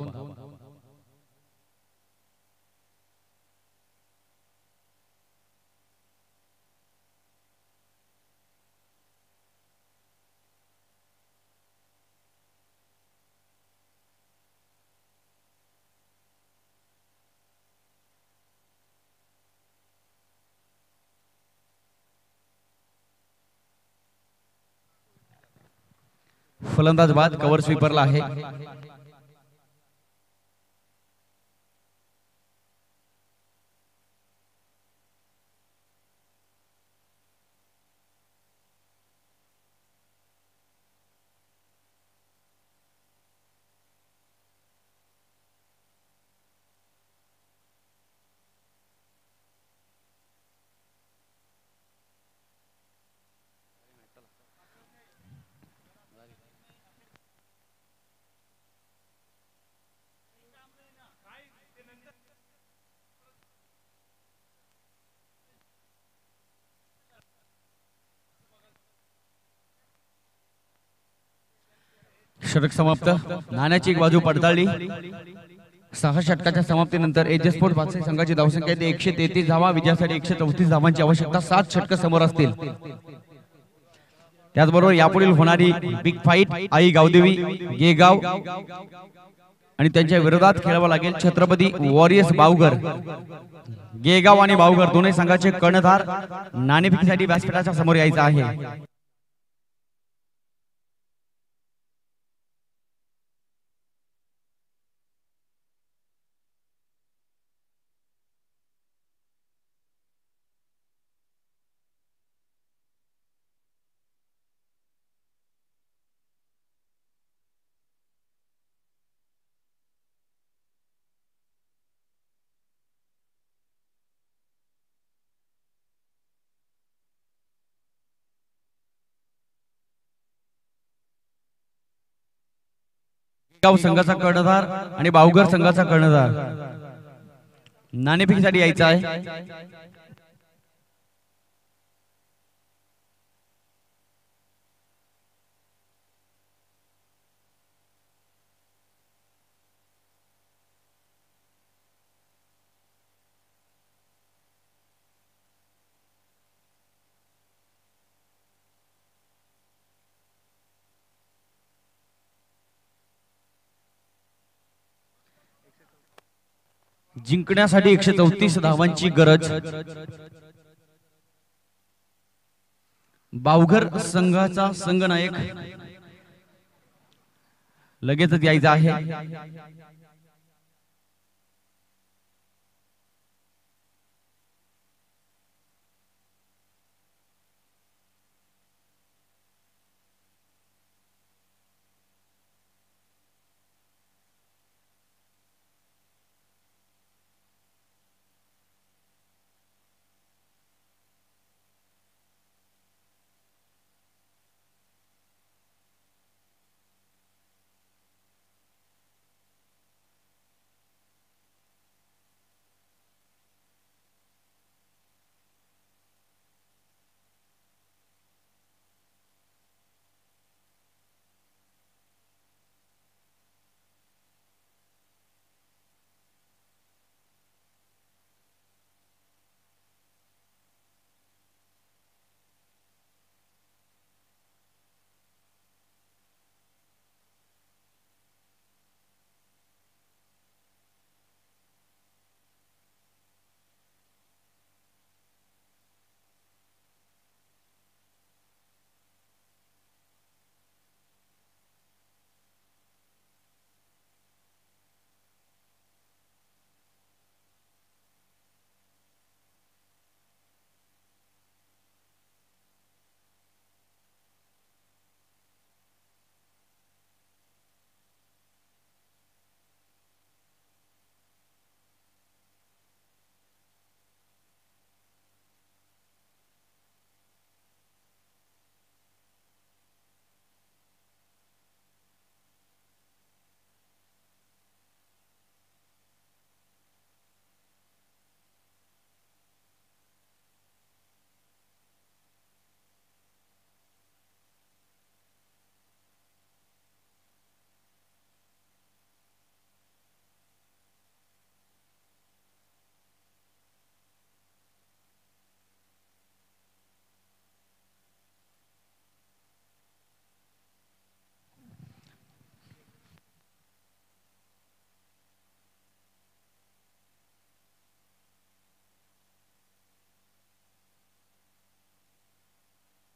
A: फलंदाज बाद. कव्हर स्वीपरला आहे. षटक समाप्त. नाण्याची एक बाजू पडताळली. 6 षटकाच्या समाप्तीनंतर एजे स्पोर्ट्स वात्साई संघाची धावसंख्या 133 धावा. विजयासाठी 134 धावांची आवश्यकता. 7 षटक समोर असतील. त्याचबरोबर यापुढील होणारी बिग फाईट आई गावदेवी गेगाव आणि त्यांच्या विरोधात खेळावं लागेल छत्रपती वॉरियर्स बावगर. गेगाव आणि बावगर दोन्ही संघाचे कर्णधार नाणेफेकीसाठी व्यासपीठाच्या समोर यायचं आहे. गाव संघाचा कर्णधार आणि बावघर संघाचा कर्णधार नाणेफेकीसाठी यायचा आहे. जिंकण्यासाठी 134 धावांची गरज. बावघर संघाचा संघनायक लगेचच यायचा आहे.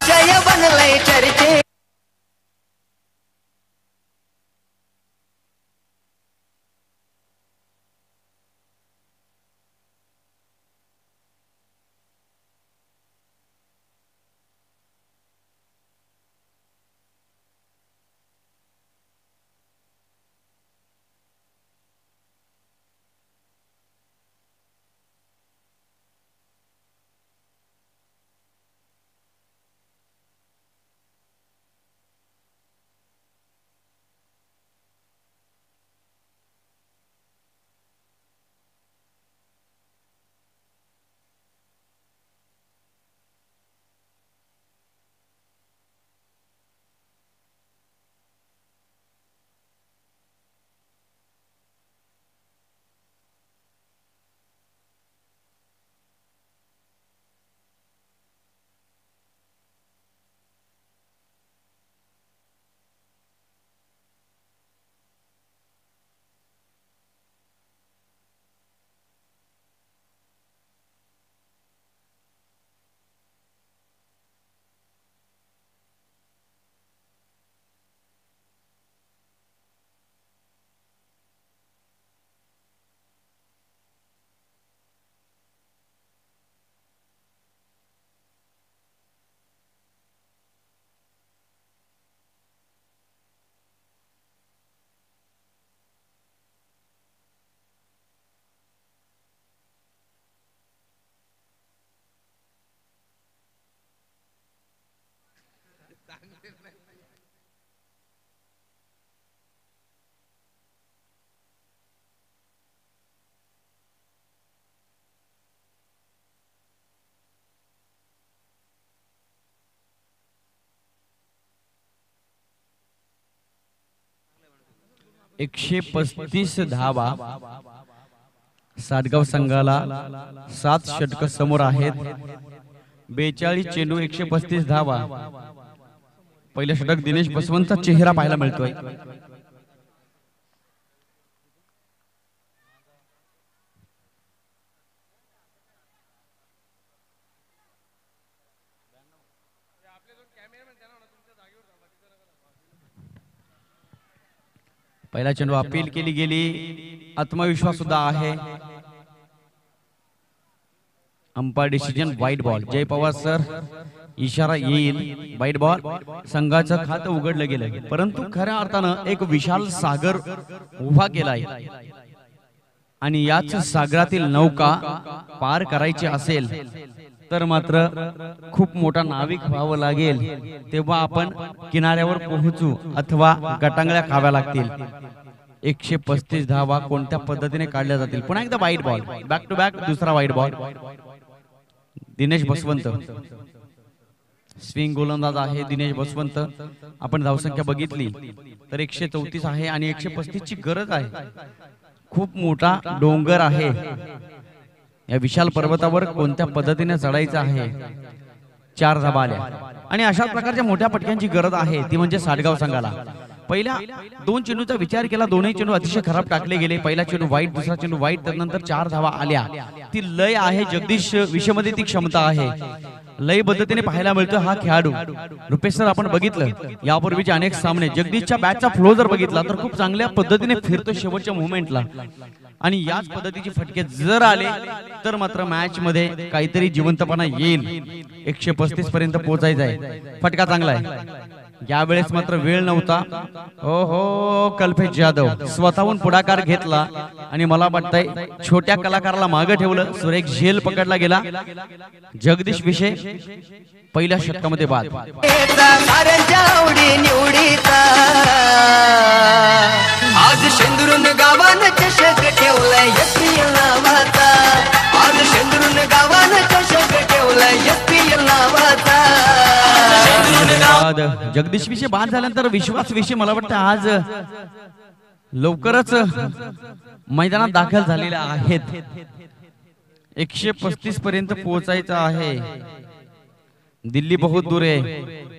B: जय बनलय चर्चे.
A: 135 धावा सातगाव संघाला 7 षटक समोर आहेत. 42 चेंडू 135 धावा. पहिलं षटक दिनेश बसवंतचा चेहरा पाहायला मिळतोय. पहिला चेंडू अपील केली गेली. आत्मविश्वास सुद्धा आहे. अंपायर डिसिजन वाईट बॉल. जय पवार सर इशारा येईल वाईट बॉल. संघाचं खातं उघडलं गेलं, परंतु खऱ्या अर्थानं एक विशाल सागर उभा केलाय आणि याच सागरातील नौका पार करायची असेल तर मात्र खूप मोठा नाविक व्हावं लागेल. तेव्हा आपण किनाऱ्यावर पोहोचू अथवा गटांगळ्या खाव्या लागतील. 135 धावा कोणत्या पद्धतीने काढल्या जातील. पुन्हा एकदा वाईट बॉल. बॅक टू बॅक दुसरा वाईट बॉल. दिनेश बसवंत स्विंग गोलंदाज आहे. दिनेश बसवंत आपण धावसंख्या बघितली तर 134 आहे आणि 135 ची गरज आहे. खूप मोठा डोंगर आहे. या विशाल पर्वतावर कोणत्या पद्धतीने चढायचं आहे. 4 धावा आल्या आणि अशा प्रकारच्या मोठ्या पटक्यांची गरज आहे ती म्हणजे सातगाव संघाला. पहिल्या 2 चेंडूचा विचार केला, दोन्ही चेंडू अतिशय खराब टाकले गेले. पहिला चेंडू वाईट, दुसरा चेंडू वाईट, त्यानंतर 4 धावा आल्या. ती लय आहे जगदीश विषयमध्ये, ती क्षमता आहे. लय पद्धतीने पाहायला मिळतो हा खेळाडू. रुपेश सर आपण बघितलं यापूर्वीचे अनेक सामने, जगदीशच्या बॅटचा फ्लो जर बघितला तर खूप चांगल्या पद्धतीने फिरतो शेवटच्या मुवमेंटला आणि याच पद्धतीचे फटके जर आले तर मात्र मॅच मध्ये काहीतरी जिवंतपणा येईल. 135 पर्यंत पोहोचायचं आहे. फटका चांगला आहे. यावेळेस मात्र वेळ नव्हता. हो हो, कल्पेश जाधव स्वतःहून पुढाकार घेतला आणि मला वाटतंय छोट्या कलाकाराला मागे ठेवलं. सुरेख झेल पकडला गेला. जगदीश विषय पहिल्या षटकामध्ये बाद.
B: आज शेंदुरून गावानं चषक ठेवलाय एसपीएल नावाचा. आज शेंदुरून गावानं चषक ठेवलाय एसपीएल नावाचा.
A: जगदीश विषय बाद झाल्यानंतर विश्वास विषय मला वाटतं आज लवकरच मैदानात दाखल झालेल्या आहेत. 135 पर्यंत पोहोचायचं आहे. दिल्ली बहुत दूर आहे.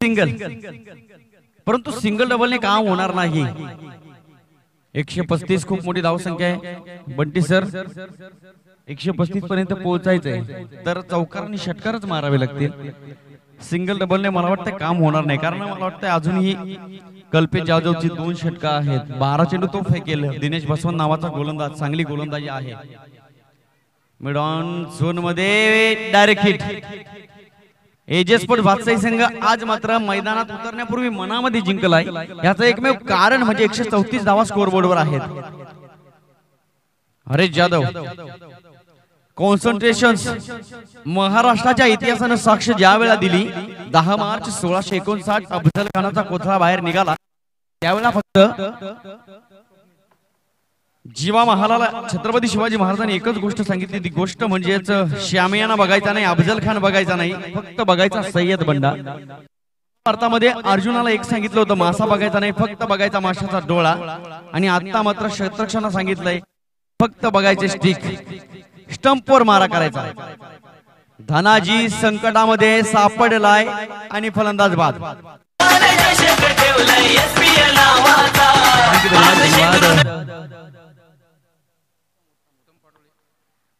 A: सिंगल, परंतु सिंगल डबलने काम होणार नाही. 135 खूप मोठी धावसंख्या आहे. बंटी सर 135 पर्यंत पोहोचायचंय तर चौकार आणि षटकारच मारावे लागतील. सिंगल डबलने मला वाटतं काम होणार नाही, कारण मला वाटतं अजूनही कल्पेश जाधवची 2 षटकं आहेत. 12 चेंडू तो फेकेल. दिनेश बसवंत नावाचा गोलंदाज, चांगली गोलंदाजी आहे. मिड ऑन झोन मध्ये डायरेक्ट हिट. एजे स्पोर्ट वात्साई संघ आज मात्र मैदानात उतरण्यापूर्वी मनामध्ये जिंकलाय. याचं एकमेव कारण म्हणजे 134 धावा स्कोर बोर्डवर आहेत. हरेश जाधव कॉन्सन्ट्रेशन महाराष्ट्राच्या इतिहासानं साक्ष ज्या वेळा दिली. 10 मार्च 1659 अफजल खानाचा कोथळा बाहेर निघाला त्यावेळेला फक्त जीवा महालाला छत्रपती शिवाजी महाराजांनी एकच गोष्ट सांगितली. ती गोष्ट म्हणजेच श्यामियाना बघायचा नाही, अफजल खान बघायचा नाही, फक्त बघायचा सय्यद बंडा. भारतामध्ये अर्जुनाला एक सांगितलं होतं, मासा बघायचा नाही, फक्त बघायचा माशाचा डोळा. आणि आता मात्र शत्रक्षांना सांगितलंय फक्त बघायचे स्टिक, स्टंपवर मारा करायचा. धनाजी संकटामध्ये सापडलाय आणि फलंदाज बाद.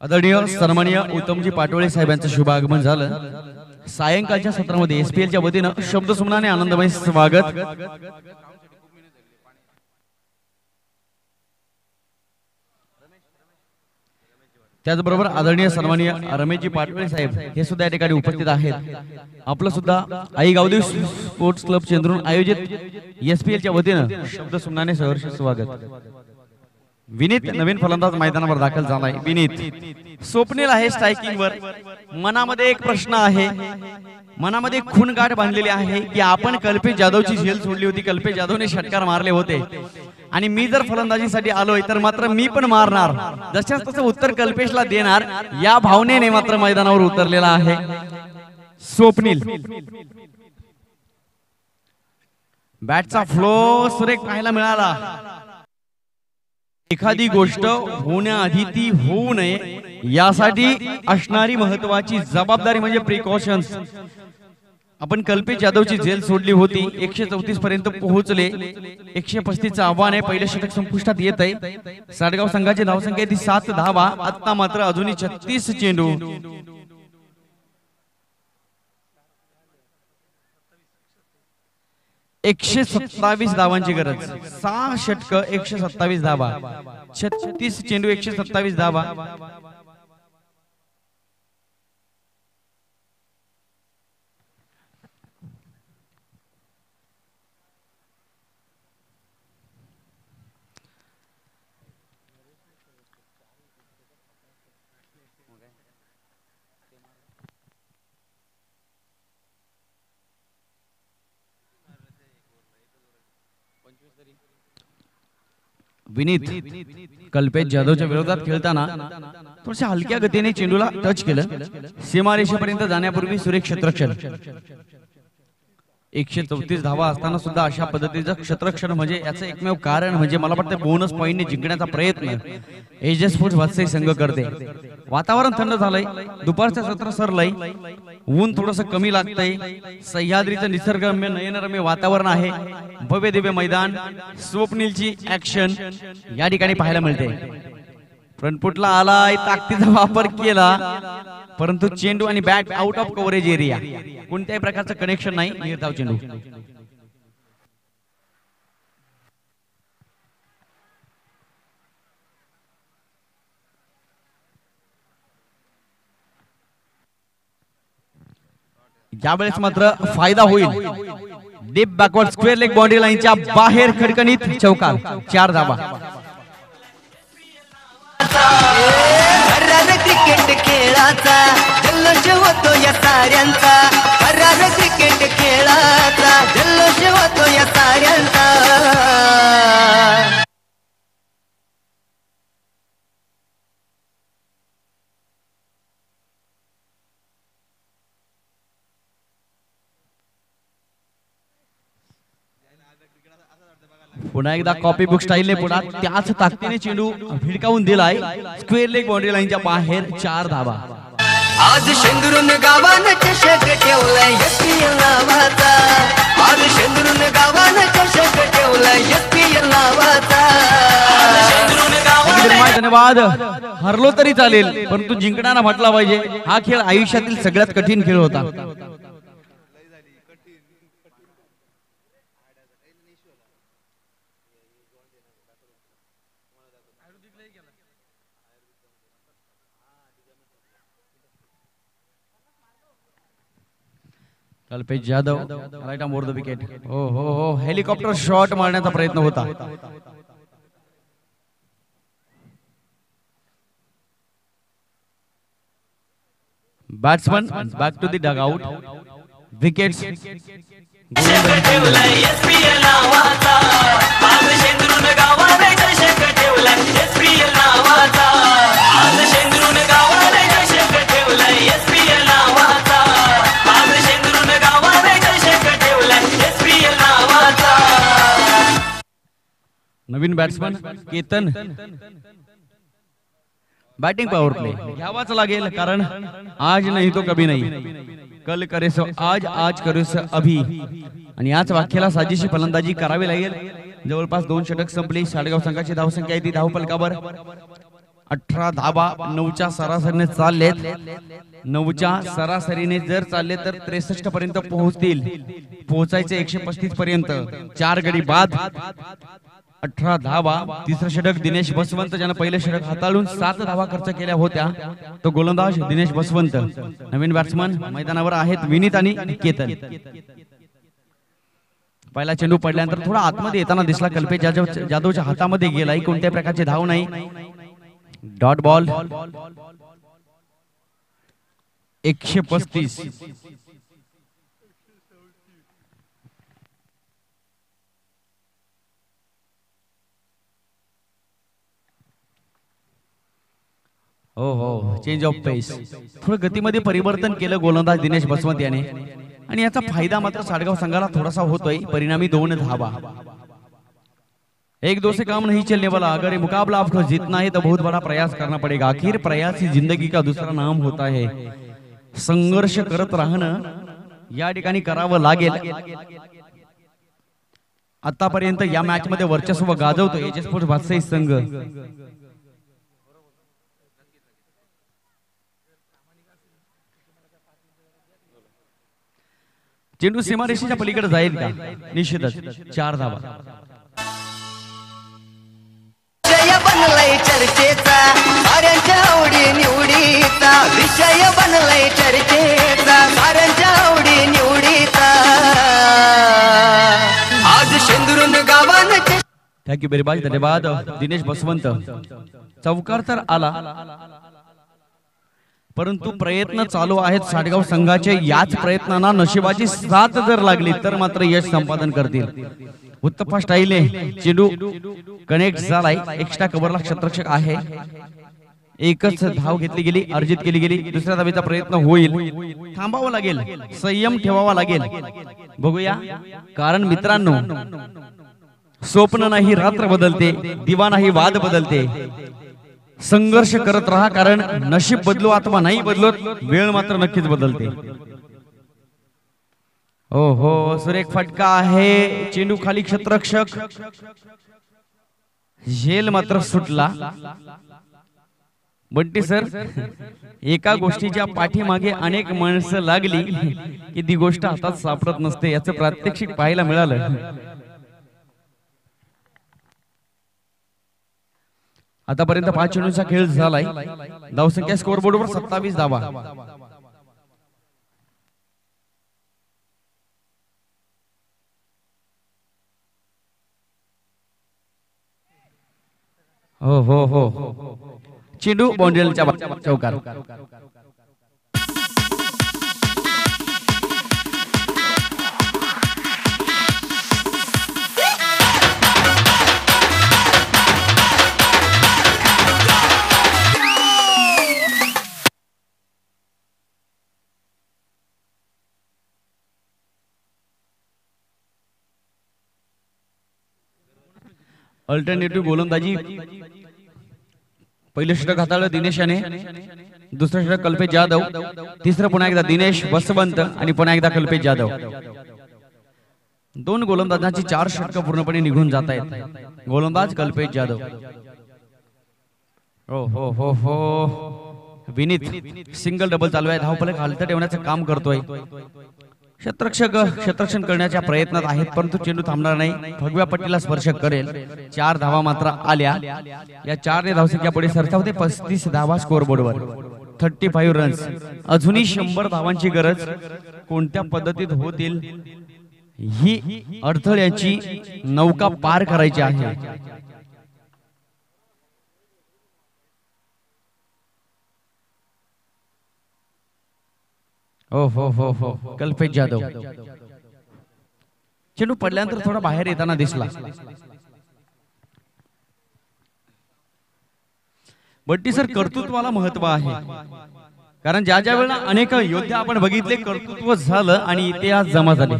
A: आदरणीय सन्माननीय उत्तमजी पाटोळे साहेबांचं शुभ आगमन झालं. सायंकाळच्या सत्रामध्ये एसपीएलच्या वतीनं शब्दसुमनाने आनंदमय स्वागत. त्याचबरोबर आदरणीय सन्माननीय रमेशजी पाटोळे साहेब हे सुद्धा या ठिकाणी उपस्थित आहेत. आपलं सुद्धा आई गावदेव स्पोर्ट्स क्लब चंद्रून आयोजित एसपीएलच्या वतीनं शब्दसुमनाने सहर्ष स्वागत. विनीत नवीन फलंदाज मैदानावर दाखल झालाय. विनीत. स्वप्नील आहे स्ट्रायकिंग वर. मनामध्ये एक प्रश्न आहे, मनामध्ये खून गाठ बांधलेली आहे की आपण कल्पेश जाधवची झेल सोडली होती, कल्पेश जाधवने षटकार मारले होते आणि मी जर फलंदाजीसाठी आलोय तर मात्र मी पण मारणार, जशाच तसं उत्तर कल्पेशला देणार या भावनेने मात्र मैदानावर उतरलेला आहे स्वप्नील. बॅटचा फ्लो सुरेख पाहायला मिळाला. एखादी गोष्ट होण्याआधी ती होऊ नये यासाठी असणारी महत्वाची जबाबदारी म्हणजे प्रिकॉशन्स. आपण कल्पेश जाधवची झेल सोडली होती, 134 पर्यंत पोहोचले. 135चं आव्हान आहे, पहिलं षटक संपुष्टात येत आहे. साडगाव संघाची धावसंख्या ती 7 धावा. आता मात्र अजूनही 36 चेंडू. 127 धावांची गरज. 6 षटक 127 धावा. 36 चेंडू 127 धावा. विनीत कल्पेश जाधवच्या विरोधात खेळताना थोड्याशा हलक्या गतीने चेंडूला टच केलं. सीमारेषेपर्यंत जाण्यापूर्वी सुरेख क्षेत्ररक्षण. 134 धावा असताना सुद्धा अशा पद्धतीचं क्षेत्ररक्षण म्हणजे याचं एकमेव कारण म्हणजे मला वाटतं बोनस पॉइंटने जिंकण्याचा प्रयत्न एजेस स्पोर्ट्स वात्सई संघ करते. वातावरण थंड झालंय, दुपारचं सत्र सरलंय, ऊन थोडस कमी लागतंय, सह्याद्रीचं निसर्गरम्य नयनरम्य वातावरण आहे. भव्य दिव्य मैदान. स्वप्नीलची ऍक्शन या ठिकाणी पाहायला मिळते. फ्रंटफुटला आलाय, ताकदीचा वापर केला, परंतु चेंडू आणि bat out of coverage area. कोणत्याही प्रकारचं कनेक्शन नाही. निर्धाव चेंडू. यावेळेस मात्र फायदा होईल. Deep backward square leg boundary लाईनच्या बाहेर खडकणीत चौकार. 4 धावा.
B: क्रिकेट खेळाचा जल्लोष होतो या साऱ्यांचा. क्रिकेट खेळाचा जल्लोष होतो या साऱ्यांचा.
A: पुन्हा एकदा कॉपी बुक स्टाईलने पुन्हा त्याच ताकदीने चेंडू भिडकावून दिलाय. स्क्वेअर लेग बाउंड्री लाईनच्या बाहेर. 4 धावा.
B: आज शेंदुरून गावानं चषक ठेवलाय एसपीएल नावाचा. आज शेंदुरून गावानं चषक ठेवलाय एसपीएल नावाचा.
A: धन्यवाद. हरलो तरी चालेल परंतु जिंकणारा म्हटला पाहिजे. हा खेळ आयुष्यातील सगळ्यात कठीण खेळ होता. Kalpesh Jadhav right on board the wicket. हो हो हो, हेलिकॉप्टर शॉट मारण्याचा प्रयत्न होता. Batsman back to the dugout. Wickets. नवीन batsman Ketan. Batting power play घ्यावाच लागेल कारण आज नाही तो कभी नाही. कल करे सो आज, आज करे सो अभी. आणि याच वाक्याला साजेशी फलंदाजी करावी लागेल. जवळपास 2 षटक संपली. साडगाव संघाची धावसंख्या आहे ती धावफलकावर 18 धावा. 9च्या सरासरीने चाललेत. 9च्या सरासरीने जर चालले तर 63 पर्यंत पोहोचतील. पोहोचायचे 135 पर्यंत. 4 गडी बाद. 18 धावा. तिसरं षटक दिनेश बसवंत ज्यानं पहिलं षटक हाताळून 7 धावा खर्च केल्या होत्या. तो गोलंदाज दिनेश बसवंत. नवीन बॅट्समन मैदानावर आहेत विनीत आणि केतन. पहिला चेंडू पडल्यानंतर थोडा आतमध्ये येताना दिसला, कल्पेश जाधवच्या हातामध्ये गेलाय, कोणत्याही प्रकारचे धाव नाही, डॉट बॉल. 135. हो हो, चेंज ऑफ पेस, थोडं गतीमध्ये परिवर्तन केलं गोलंदाज दिनेश बसवंत याने, आणि याचा फायदा मात्र साडगाव संघाला थोडासा होतोय. परिणामी 2 धावा. 1-2 से काम नहीं चलने वाला, अगर ये मुकाबला आपको जीतना है तो बहुत बड़ा प्रयास करना पड़ेगा. आखिर प्रयास ही जिंदगी का दूसरा नाम होता है. संघर्ष करत राहणं या ठिकाणी करावं लागेल. आतापर्यंत या मॅच मध्ये वर्चस्व गाजवतो एजे स्पोर्ट्स भातसाई संघ. चेंडू सीमारेषेच्या पलीकडे जाईल का? निश्चितच. 4 धावा.
B: विषय बनलाय चर्चेचा, साऱ्यांच्या आवडी निवडीचा. विषय बनलाय चर्चेचा, साऱ्यांच्या आवडी निवडीचा. आज शेंदुरून गावानं.
A: थँक्यू व्हेरी मच, धन्यवाद दिनेश बसवंत. चौकार तर आला, परंतु प्रयत्न चालू आहेत साडगाव संघाचे. याच प्रयत्नांना नशिबाची साथ जर लागली तर मात्र यश संपादन करतील. उत्तप्पा स्टाईलने चेंडू कनेक्ट झालाय. एक्स्ट्रा कव्हरला क्षेत्ररक्षक आहे. एकच धाव घेतली गेली, अर्जित केली गेली. दुसऱ्या धावेचा प्रयत्न होईल. थांबावं लागेल, संयम ठेवावा लागेल. बघूया, कारण मित्रांनो, स्वप्न नाही रात्र बदलते, दिवा नाही वाद बदलते. संघर्ष करत राहा, कारण नशीब बदलो अथवा नाही बदलत, वेळ मात्र नक्कीच बदलते. हो हो, सुरेख फटका आहे. चेंडू खाली, क्षेत्ररक्षक झेल मात्र सुटला. बंटी सर, एका गोष्टीच्या पाठीमागे अनेक माणसं लागली की ती गोष्ट हातात सापडत नसते, याचं प्रात्यक्षिक पाहायला मिळालं. आतापर्यंत 5 चेंडूंचा खेळ झालाय. धावसंख्या स्कोअर बोर्डवर 27 धावा. हो हो हो, चेंडू बाउंड्रीच्या चौकार. अल्टरनेटिव्ह गोलंदाजी. पहिलं षटक हाताळलं दिनेश याने, दुसरं षटक कल्पेश जाधव, तिसरं पुन्हा एकदा दिनेश बसवंत आणि पुन्हा एकदा कल्पेश जाधव. 2 गोलंदाजांची 4 षटकं पूर्णपणे निघून जात आहेत. गोलंदाज कल्पेश जाधव. हो हो हो हो, विनीत सिंगल डबल चालू आहे. धावफलक हालत ठेवण्याचं काम करतोय. क्षेत्ररक्षक क्षेत्ररक्षण करण्याच्या प्रयत्नात आहेत, परंतु चेंडू थांबणार नाही, भगव्या पट्टीला स्पर्श करेल. 4 धावा मात्र आल्या. या 4 धावसंख्या पुढे सरसावते. 35 धावा स्कोअर बोर्डवर. 35 रन्स. अजूनही 100 धावांची गरज. कोणत्या पद्धतीत होतील ही अडथळ्याची नौका पार करायची आहे. हो हो हो हो, कल्पेश जाधव. चेंडू पडल्यानंतर थोडा बाहेर येताना दिसला. बट्टी सर, कर्तृत्वाला महत्व आहे, कारण ज्या ज्या वेळेला अनेक योद्धे आपण बघितले, कर्तृत्व झालं आणि इतिहास जमा झाले.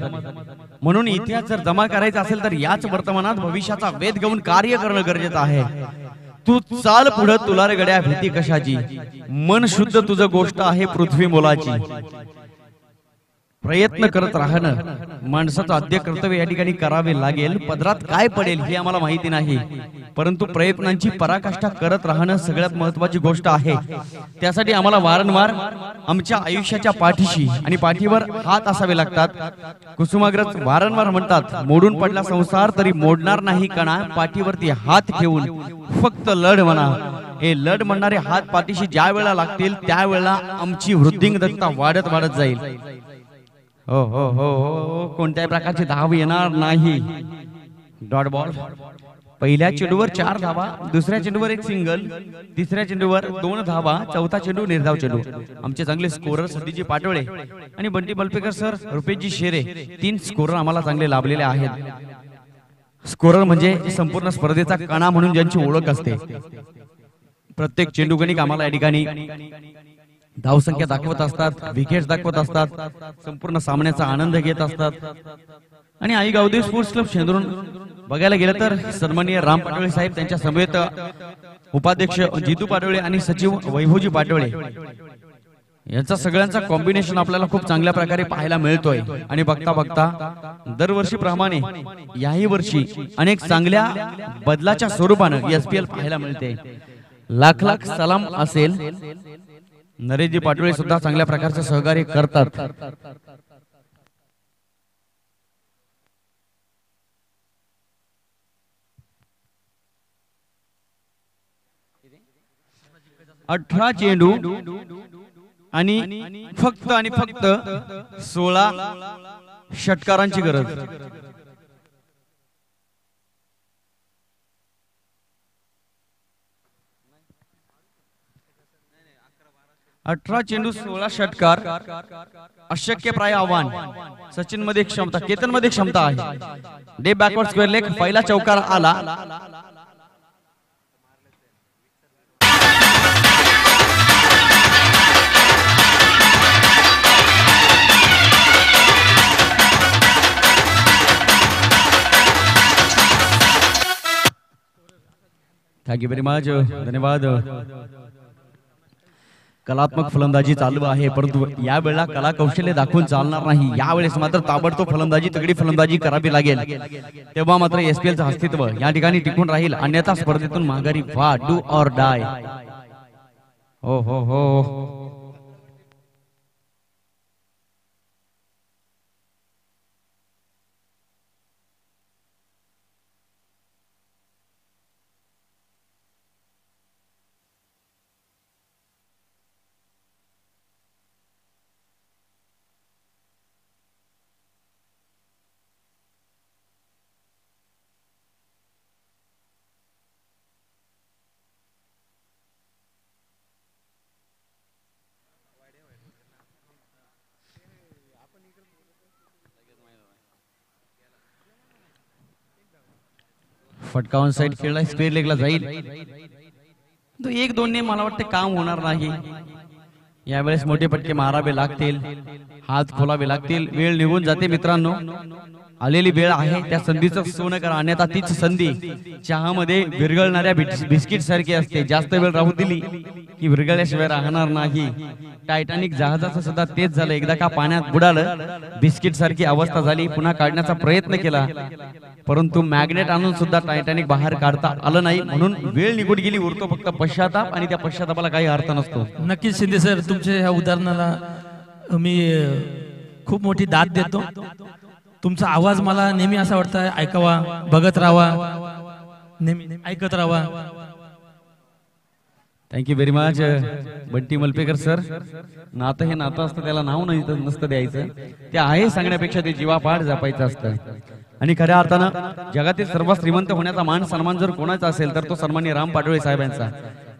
A: म्हणून इतिहास जर जमा करायचा असेल तर याच वर्तमानात भविष्याचा वेध घेऊन कार्य करणं गरजेचं आहे. तू चाल पुढे, तुला रे गड्या भीती कशाची. मन शुद्ध तुझं गोष्ट आहे पृथ्वी मोलाची. प्रयत्न करत राहणं माणसाचं आद्य कर्तव्य या ठिकाणी करावे लागेल. पदरात काय पडेल हे आम्हाला माहिती नाही, परंतु प्रयत्नांची पराकाष्ठा करत राहणं सगळ्यात महत्वाची गोष्ट आहे. त्यासाठी आम्हाला वारंवार आमच्या आयुष्याच्या पाठीशी आणि पाठीवर हात असावे लागतात. कुसुमाग्रज वारंवार म्हणतात, मोडून पडला संसार तरी मोडणार नाही कणा, पाठीवरती हात ठेवून फक्त लढ म्हणा. हे लढ म्हणणारे हात पाठीशी ज्या वेळेला लागतील त्यावेळेला आमची वृद्धिंगतता वाढत वाढत जाईल. हो हो हो हो, कोणत्याही प्रकारची धाव येणार नाही. Dot ball. पहिल्या चेंडूवर 4 धावा, दुसऱ्या चेंडूवर 1 सिंगल, तिसऱ्या चेंडूवर 2 धावा, चौथा चेंडू निर्धाव चेंडू. आमचे चांगले स्कोरर सतीजी पाटोळे आणि बंटी बलपेकर सर, रुपेशजी शेरे 3 स्कोरर आम्हाला चांगले लाभलेले आहेत. स्कोरर म्हणजे संपूर्ण स्पर्धेचा कणा म्हणून ज्यांची ओळख असते. प्रत्येक चेंडू गणिक आम्हाला या ठिकाणी धावसंख्या दाखवत असतात, विकेट्स दाखवत असतात, संपूर्ण सामन्याचा आनंद घेत असतात. आणि आई गावदेव स्पोर्ट्स क्लब शेंद्रून बघायला गेलं तर सन्माननीय राम पाटोळे साहेब, त्यांच्या समवेत उपाध्यक्ष जितू पाटोळे आणि सचिव वैभवजी पाटोळे यांचा सगळ्यांचा कॉम्बिनेशन आपल्याला खूप चांगल्या प्रकारे पाहायला मिळतोय. आणि बघता बघता दरवर्षीप्रमाणे याही वर्षी अनेक चांगल्या बदलाच्या स्वरूपानं एसपीएल पाहायला मिळते. लाख लाख सलाम असेल. नरेशजी पाटोळे सुद्धा चांगल्या प्रकारचे सहकार्य करतात. अठरा चेंडू आणि फक्त 16 षटकारांची गरज. 18 चेंडू 16 षटकार अशक्य प्राय आव्हान. सचिन मध्ये क्षमता, केतन मध्ये क्षमता आहे. Day backward square leg. पहिला चौकार आला. Thank you very much. धन्यवाद. कलात्मक फलंदाजी चालू आहे, परंतु या वेळेला कला कौशल्य दाखवून चालणार नाही. यावेळेस मात्र ताबडतोब फलंदाजी, तगडी फलंदाजी करावी लागेल. तेव्हा मात्र एसपीएलचं अस्तित्व या ठिकाणी टिकून राहील, अन्यथा स्पर्धेतून माघारी व्हा. Do or die. हो हो हो. फटकावून साईड खेळला, स्क्वेअर लेगला जाईल. तो 1-2 ने मला वाटतं काम होणार नाही. यावेळेस मोठे फटके मारावे लागतील, हात खोलावे लागतील. वेळ निघून जाते मित्रांनो. आलेली वेळ आहे त्या संधीचं सोनं करा, अन्यथा तीच संधी चहामध्ये विरघळणाऱ्या बिस्किट सारखी असते. जास्त वेळ राहू दिली की विरघळल्याशिवाय राहणार नाही. टायटॅनिक जहाजाचं सुद्धा तेच झालं. एकदा का पाण्यात बुडालं, बिस्किट सारखी अवस्था झाली. पुन्हा काढण्याचा प्रयत्न केला, परंतु मॅग्नेट आणून सुद्धा टायटॅनिक बाहेर काढता आलं नाही. म्हणून वेळ निघून गेली. उरतो फक्त पश्चाताप, आणि त्या पश्चातापाला काही अर्थ नसतो.
C: नक्कीच शिंदे सर, तुमच्या ह्या उदाहरणाला मी खूप मोठी दाद देतो. तुमचा आवाज मला नेहमी असा वाटतं ऐकावा, बघत राहावा, नेहमी ऐकत राहावा.
A: Thank you very much Bunty Malpekar sir. नातं हे नातं असतं, त्याला नाव नाही नसतं द्यायचं. ते आहे सांगण्यापेक्षा ते जीवापाड जपायचं असतं. आणि खऱ्या अर्थानं जगातील सर्वात श्रीमंत होण्याचा मान सन्मान जर कोणाचा असेल तर तो सन्माननीय राम पाटोळे साहेबांचा.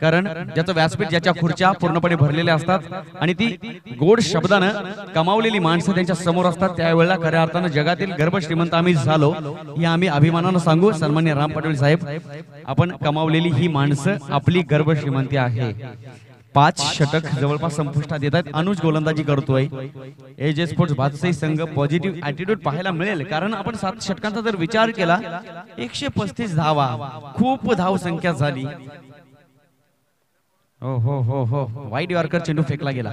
A: कारण ज्याचं व्यासपीठ, ज्याच्या खुर्च्या पूर्णपणे भरलेल्या असतात आणि ती गोड शब्दानं कमावलेली माणसं त्यांच्या समोर असतात, त्यावेळेला खऱ्या अर्थानं जगातील गर्भ श्रीमंत आम्ही झालो हे आम्ही अभिमानानं सांगू. सन्माननीय राम पाटोळे साहेब, आपण कमावलेली ही माणसं आपली गर्भ श्रीमंती आहे. 5 षटक जवळपास संपुष्टात येत आहेत. अनुज गोलंदाजी करतोय. एजे स्पोर्ट्स भातसई संघ पॉझिटिव्ह ऍटिट्यूड पाहायला मिळेल, कारण आपण 7 षटकांचा जर विचार केला 135 धावा, खूप धाव संख्या झाली. हो हो हो हो. वाईड यॉर्कर चेंडू फेकला गेला.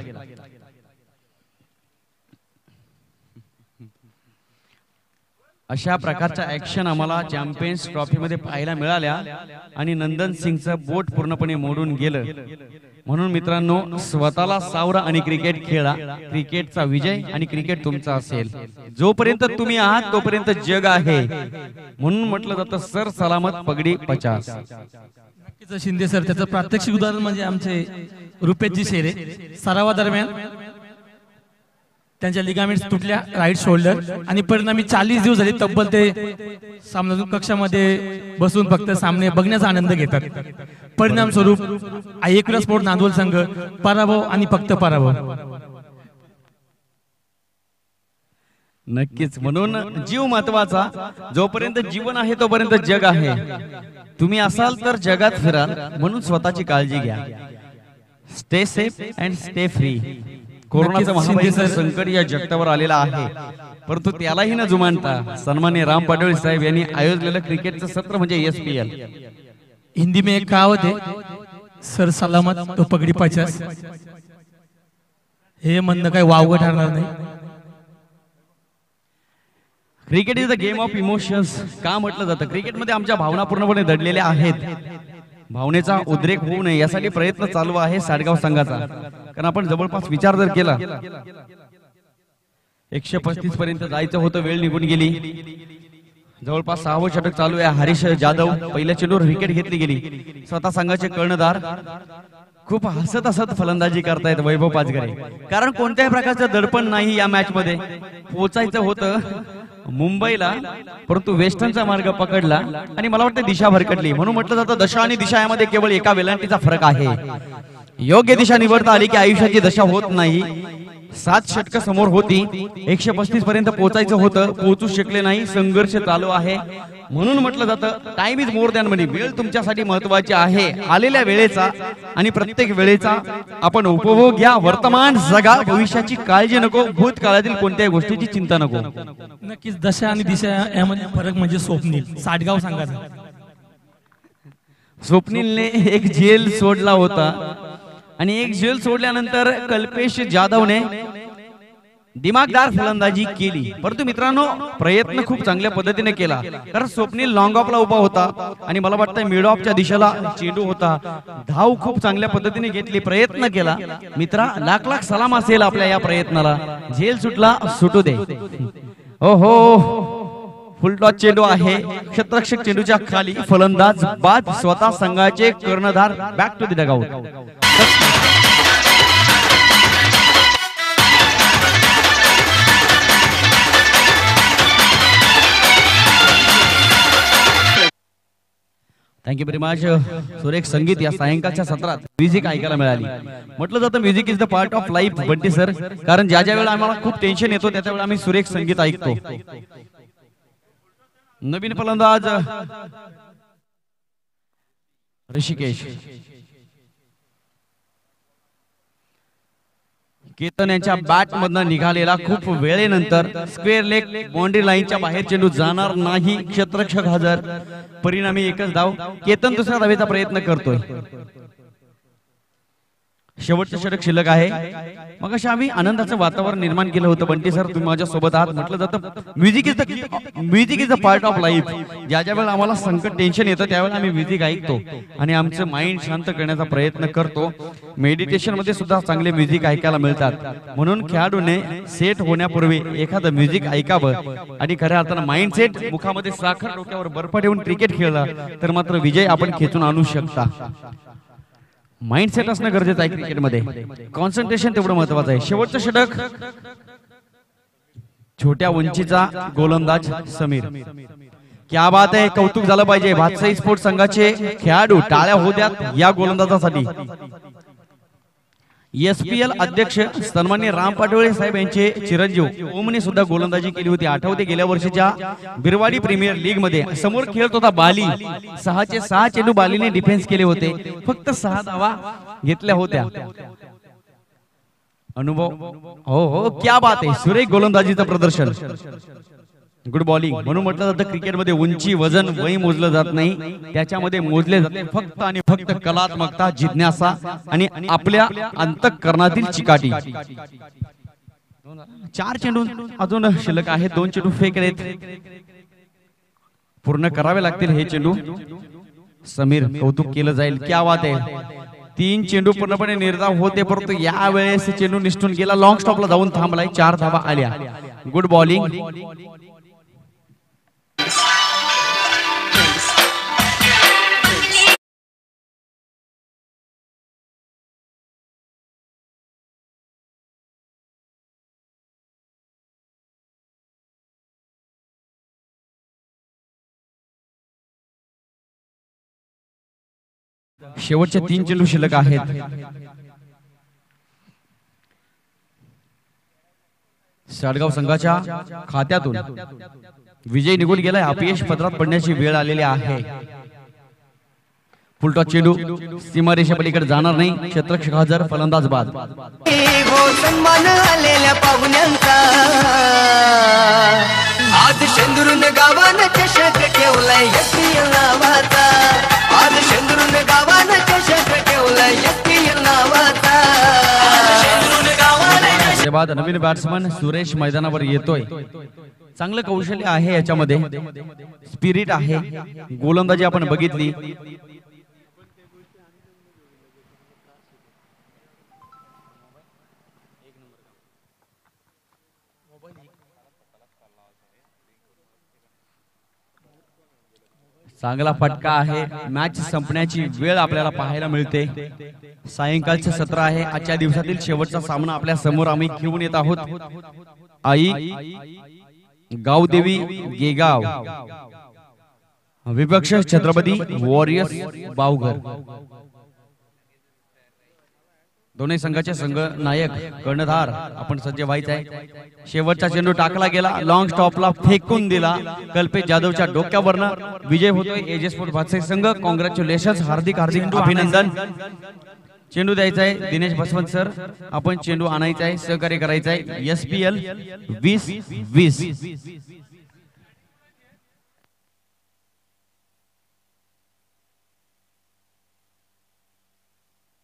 A: अशा प्रकारच्या ऍक्शन आम्हाला चॅम्पियन्स ट्रॉफी मध्ये पाहायला मिळाल्या आणि नंदन सिंगचं बोट पूर्णपणे मोडून गेलं. म्हणून मित्रांनो, स्वतःला सावरा आणि क्रिकेट खेळा. क्रिकेटचा विजय आणि क्रिकेट तुमचा असेल. जोपर्यंत तुम्ही आहात तोपर्यंत जग आहे. म्हणून म्हटलं जातं सर सलामत पगडी 50.
C: नक्कीच शिंदे सर, त्याचं प्रात्यक्षिक उदाहरण म्हणजे आमचे रुपेशजी शेरे. सरावा दरम्यान त्यांच्या लिगामेंट्स तुटल्या राईट शोल्डर आणि परिणामी 40 दिवस झाले तब्बल ते सामना कक्षामध्ये बसून फक्त सामने बघण्याचा आनंद घेतात. परिणाम स्वरूप आयेकुरा स्पोर्ट नांदवल संघ पराभव आणि फक्त पराभव.
A: नक्कीच, म्हणून जीव महत्वाचा. जोपर्यंत जीवन आहे तोपर्यंत जग आहे. तुम्ही असाल तर जगात फिराल, म्हणून स्वतःची काळजी घ्या. Stay safe and stay free. कोरोनाचं महामारीचं संकट या जगतावर आलेलं आहे, परंतु त्यालाही न जुमानता सन्माननीय राम पाटोळे साहेब यांनी आयोजलेलं क्रिकेटचं सत्र म्हणजे ESPL.
C: हिंदी में एक कहावत है, सर सलामत तो पगडी 50. हे म्हणणं काही वावगं ठरणार नाही.
A: Cricket is the game of emotions का म्हटलं जातं? क्रिकेटमध्ये आमच्या भावना पूर्णपणे दडलेल्या आहेत. भावनेचा उद्रेक होऊ नये यासाठी प्रयत्न चालू आहे साडगाव संघाचा. कारण आपण जवळपास विचार जर केला, 135 पर्यंत जायचं होतं, वेळ निघून गेली. जवळपास 6वं षटक चालू आहे. हरीश जाधव पहिल्या चेंडूवर विकेट घेतली गेली. स्वतः संघाचे कर्णधार खूप हसत हसत फलंदाजी करतायत वैभव पाचगरे. कारण कोणत्याही प्रकारचं दडपण नाही या मॅच मध्ये. पोचायचं होतं मुंबईला, परंतु वेस्टर्नचा मार्ग पकडला आणि मला वाटतं दिशा भरकटली. म्हणून म्हटलं जातं दशा आणि दिशा यामध्ये केवळ एका वेलांटीचा फरक आहे. योग्य दिशा निवडता आली की आयुष्याची दशा होत नाही. 7 षटक समोर होती, 135 पर्यंत पोहोचायचं होतं, पोहोचू शकले नाही. संघर्ष चालू आहे. म्हणून म्हटलं जातं टाइम इज मोर दॅन मनी. वेळ तुमच्यासाठी महत्वाची आहे. आलेल्या वेळेचा आणि प्रत्येक वेळेचा आपण उपभोग घ्या. वर्तमान जगा, भविष्याची काळजी नको, भूतकाळातील कोणत्याही गोष्टीची चिंता नको.
C: नक्कीच दशा आणि दिशा यामध्ये फरक म्हणजे स्वप्नील साडगाव संघाचा.
A: स्वप्नीलने एक झेल सोडला होता आणि एक झेल सोडल्यानंतर कल्पेश जाधवने दिमागदार फलंदाजी केली. परंतु मित्रांनो, प्रयत्न खूप चांगल्या पद्धतीने केला. कारण स्वप्नील लॉंग ऑफला उभा होता आणि मला वाटतं मिड ऑफच्या दिशेला चेंडू होता. धाव खूप चांगल्या पद्धतीने घेतली, प्रयत्न केला. मित्रा, लाख लाख सलाम असेल आपल्या या प्रयत्नाला. झेल सुटला, सुटू दे. ओहो, फुल टॉस चेंडू आहे. क्षेत्ररक्षक चेंडूच्या खाली, फलंदाज बाद. स्वतः संघाचे कर्णधार back to the dugout. Thank you very much. सुरेख संगीत या सायंकाळच्या सत्रात म्युझिक ऐकायला मिळाली. म्हटलं जातं music is the part of life Bunty sir. कारण ज्या ज्या वेळेला आम्हाला खूप टेन्शन येतो त्या वेळेला आम्ही सुरेख संगीत ऐकतो. नवीन फलंदाज ऋषिकेश. केतन यांच्या बॅट मधनं निघालेला खूप वेळेनंतर स्क्वेअर लेग बाउंड्री लाईनच्या बाहेर चेंडू जाणार नाही. क्षेत्ररक्षक हजर, परिणामी एकच धाव. केतन दुसऱ्या धावेचा प्रयत्न करतोय. शेवटचं षटक शिल्लक आहे. मग अशा आम्ही आनंदाचं वातावरण निर्माण केलं होतं. बंटी सर, तुम्ही माझ्या सोबत आहात. म्हटलं जातं music is the part of life. ज्या ज्या वेळेला आम्हाला संकट टेन्शन येतं त्यावेळेला आम्ही म्युझिक ऐकतो आणि आमचं माइंड शांत करण्याचा प्रयत्न करतो. मेडिटेशन मध्ये सुद्धा चांगले म्युझिक ऐकायला मिळतात. म्हणून खेळाडूने सेट होण्यापूर्वी एखादं म्युझिक ऐकावं आणि खऱ्या अर्थानं माइंड सेट, मुखामध्ये साखर, डोक्यावर बर्फ ठेवून क्रिकेट खेळला तर मात्र विजय आपण खेचून आणू शकता. माइंडसेट असणं गरजेचं आहे क्रिकेटमध्ये. कॉन्सन्ट्रेशन तेवढं महत्वाचं आहे. शेवटचं षटक, छोट्या उंचीचा गोलंदाज समीर. क्या बात आहे, कौतुक झालं पाहिजे. भातसाई स्पोर्ट्स संघाचे खेळाडू टाळ्या होऊ द्यात या गोलंदाजासाठी. ESPL अध्यक्ष सन्माननीय राम पाटोळे साहेब यांचे चिरंजीव ओमने सुद्धा गोलंदाजी केली होती. आठवते गेल्या वर्षीच्या बिरवाडी प्रीमियर लीग मध्ये समोर खेळत होता बाली. 6चे 6 चेंडू बालीने डिफेन्स केले होते. फक्त 6 धावा घेतल्या होत्या. अनुभव, हो, क्या बात आहे. सुरेख गोलंदाजीचं प्रदर्शन, गुड बॉलिंग. म्हणून म्हटलं जातं क्रिकेटमध्ये उंची, वजन, वय मोजलं जात नाही. त्याच्यामध्ये मोजले जाते फक्त आणि फक्त कलात्मकता, जिज्ञासा आणि आपल्या अंतःकरणातील चिकाटी. 4 चेंडू अजून शिल्लक आहेत. 2 चेंडू फेक आहेत, पूर्ण करावे लागतील हे चेंडू. समीर, कौतुक केलं जाईल. क्या बात आहे. 3 चेंडू पूर्णपणे निर्धाव होते, परंतु या वेळेस चेंडू निष्ठून गेला. लॉंग स्टॉपला जाऊन थांबलाय. 4 धावा आल्या. Good bowling. शेवटचे 3 चेंडू शिल्लक आहेत. साडगाव संघाच्या खात्यातून विजय निघून गेलाय. अपयश पत्रात पडण्याची वेळ आलेली आहे. फुलटॉस चेंडू सीमारेषे पलीकडे जाणार नाही. क्षेत्ररक्षक हजर, फलंदाज बाद.
B: हो सन्मान आलेल्या पाहुण्यांचा आज शेंदुरून गावानं चषक ठेवलाय SPL नावाचा. आज शेंदुरून गावानं चषक ठेवलाय SPL नावाचा.
A: बाद नवीन बॅट्समन सुरेश मैदानावर येतोय. चांगलं कौशल्य आहे याच्यामध्ये, स्पिरिट आहे. गोलंदाजी आपण बघितली. चांगला फटका आहे. मॅच संपण्याची वेळ आपल्याला पाहायला मिळते. सायंकाळचे सत्र आहे. आजच्या दिवसातील शेवटचा सामना आपल्या समोर आम्ही घेऊन येत आहोत. आई गावदेवी गेगाव विपक्ष छत्रपती वॉरियर्स बावघर. दोन्ही संघाचे संघ नायक कर्णधार आपण सज्ज व्हायचं आहे. शेवटचा चेंडू टाकला गेला. लॉंग स्टॉपला फेकून दिला. कल्पेश जाधवच्या डोक्यावरनं विजय होतोय एजे स्पोर्ट भातसे संघ. कॉंग्रॅच्युलेशन, हार्दिक हार्दिक अभिनंदन. चेंडू द्यायचा आहे दिनेश बसवंत सर. आपण चेंडू आणायचा आहे, सहकार्य करायचं आहे. SPL 2020.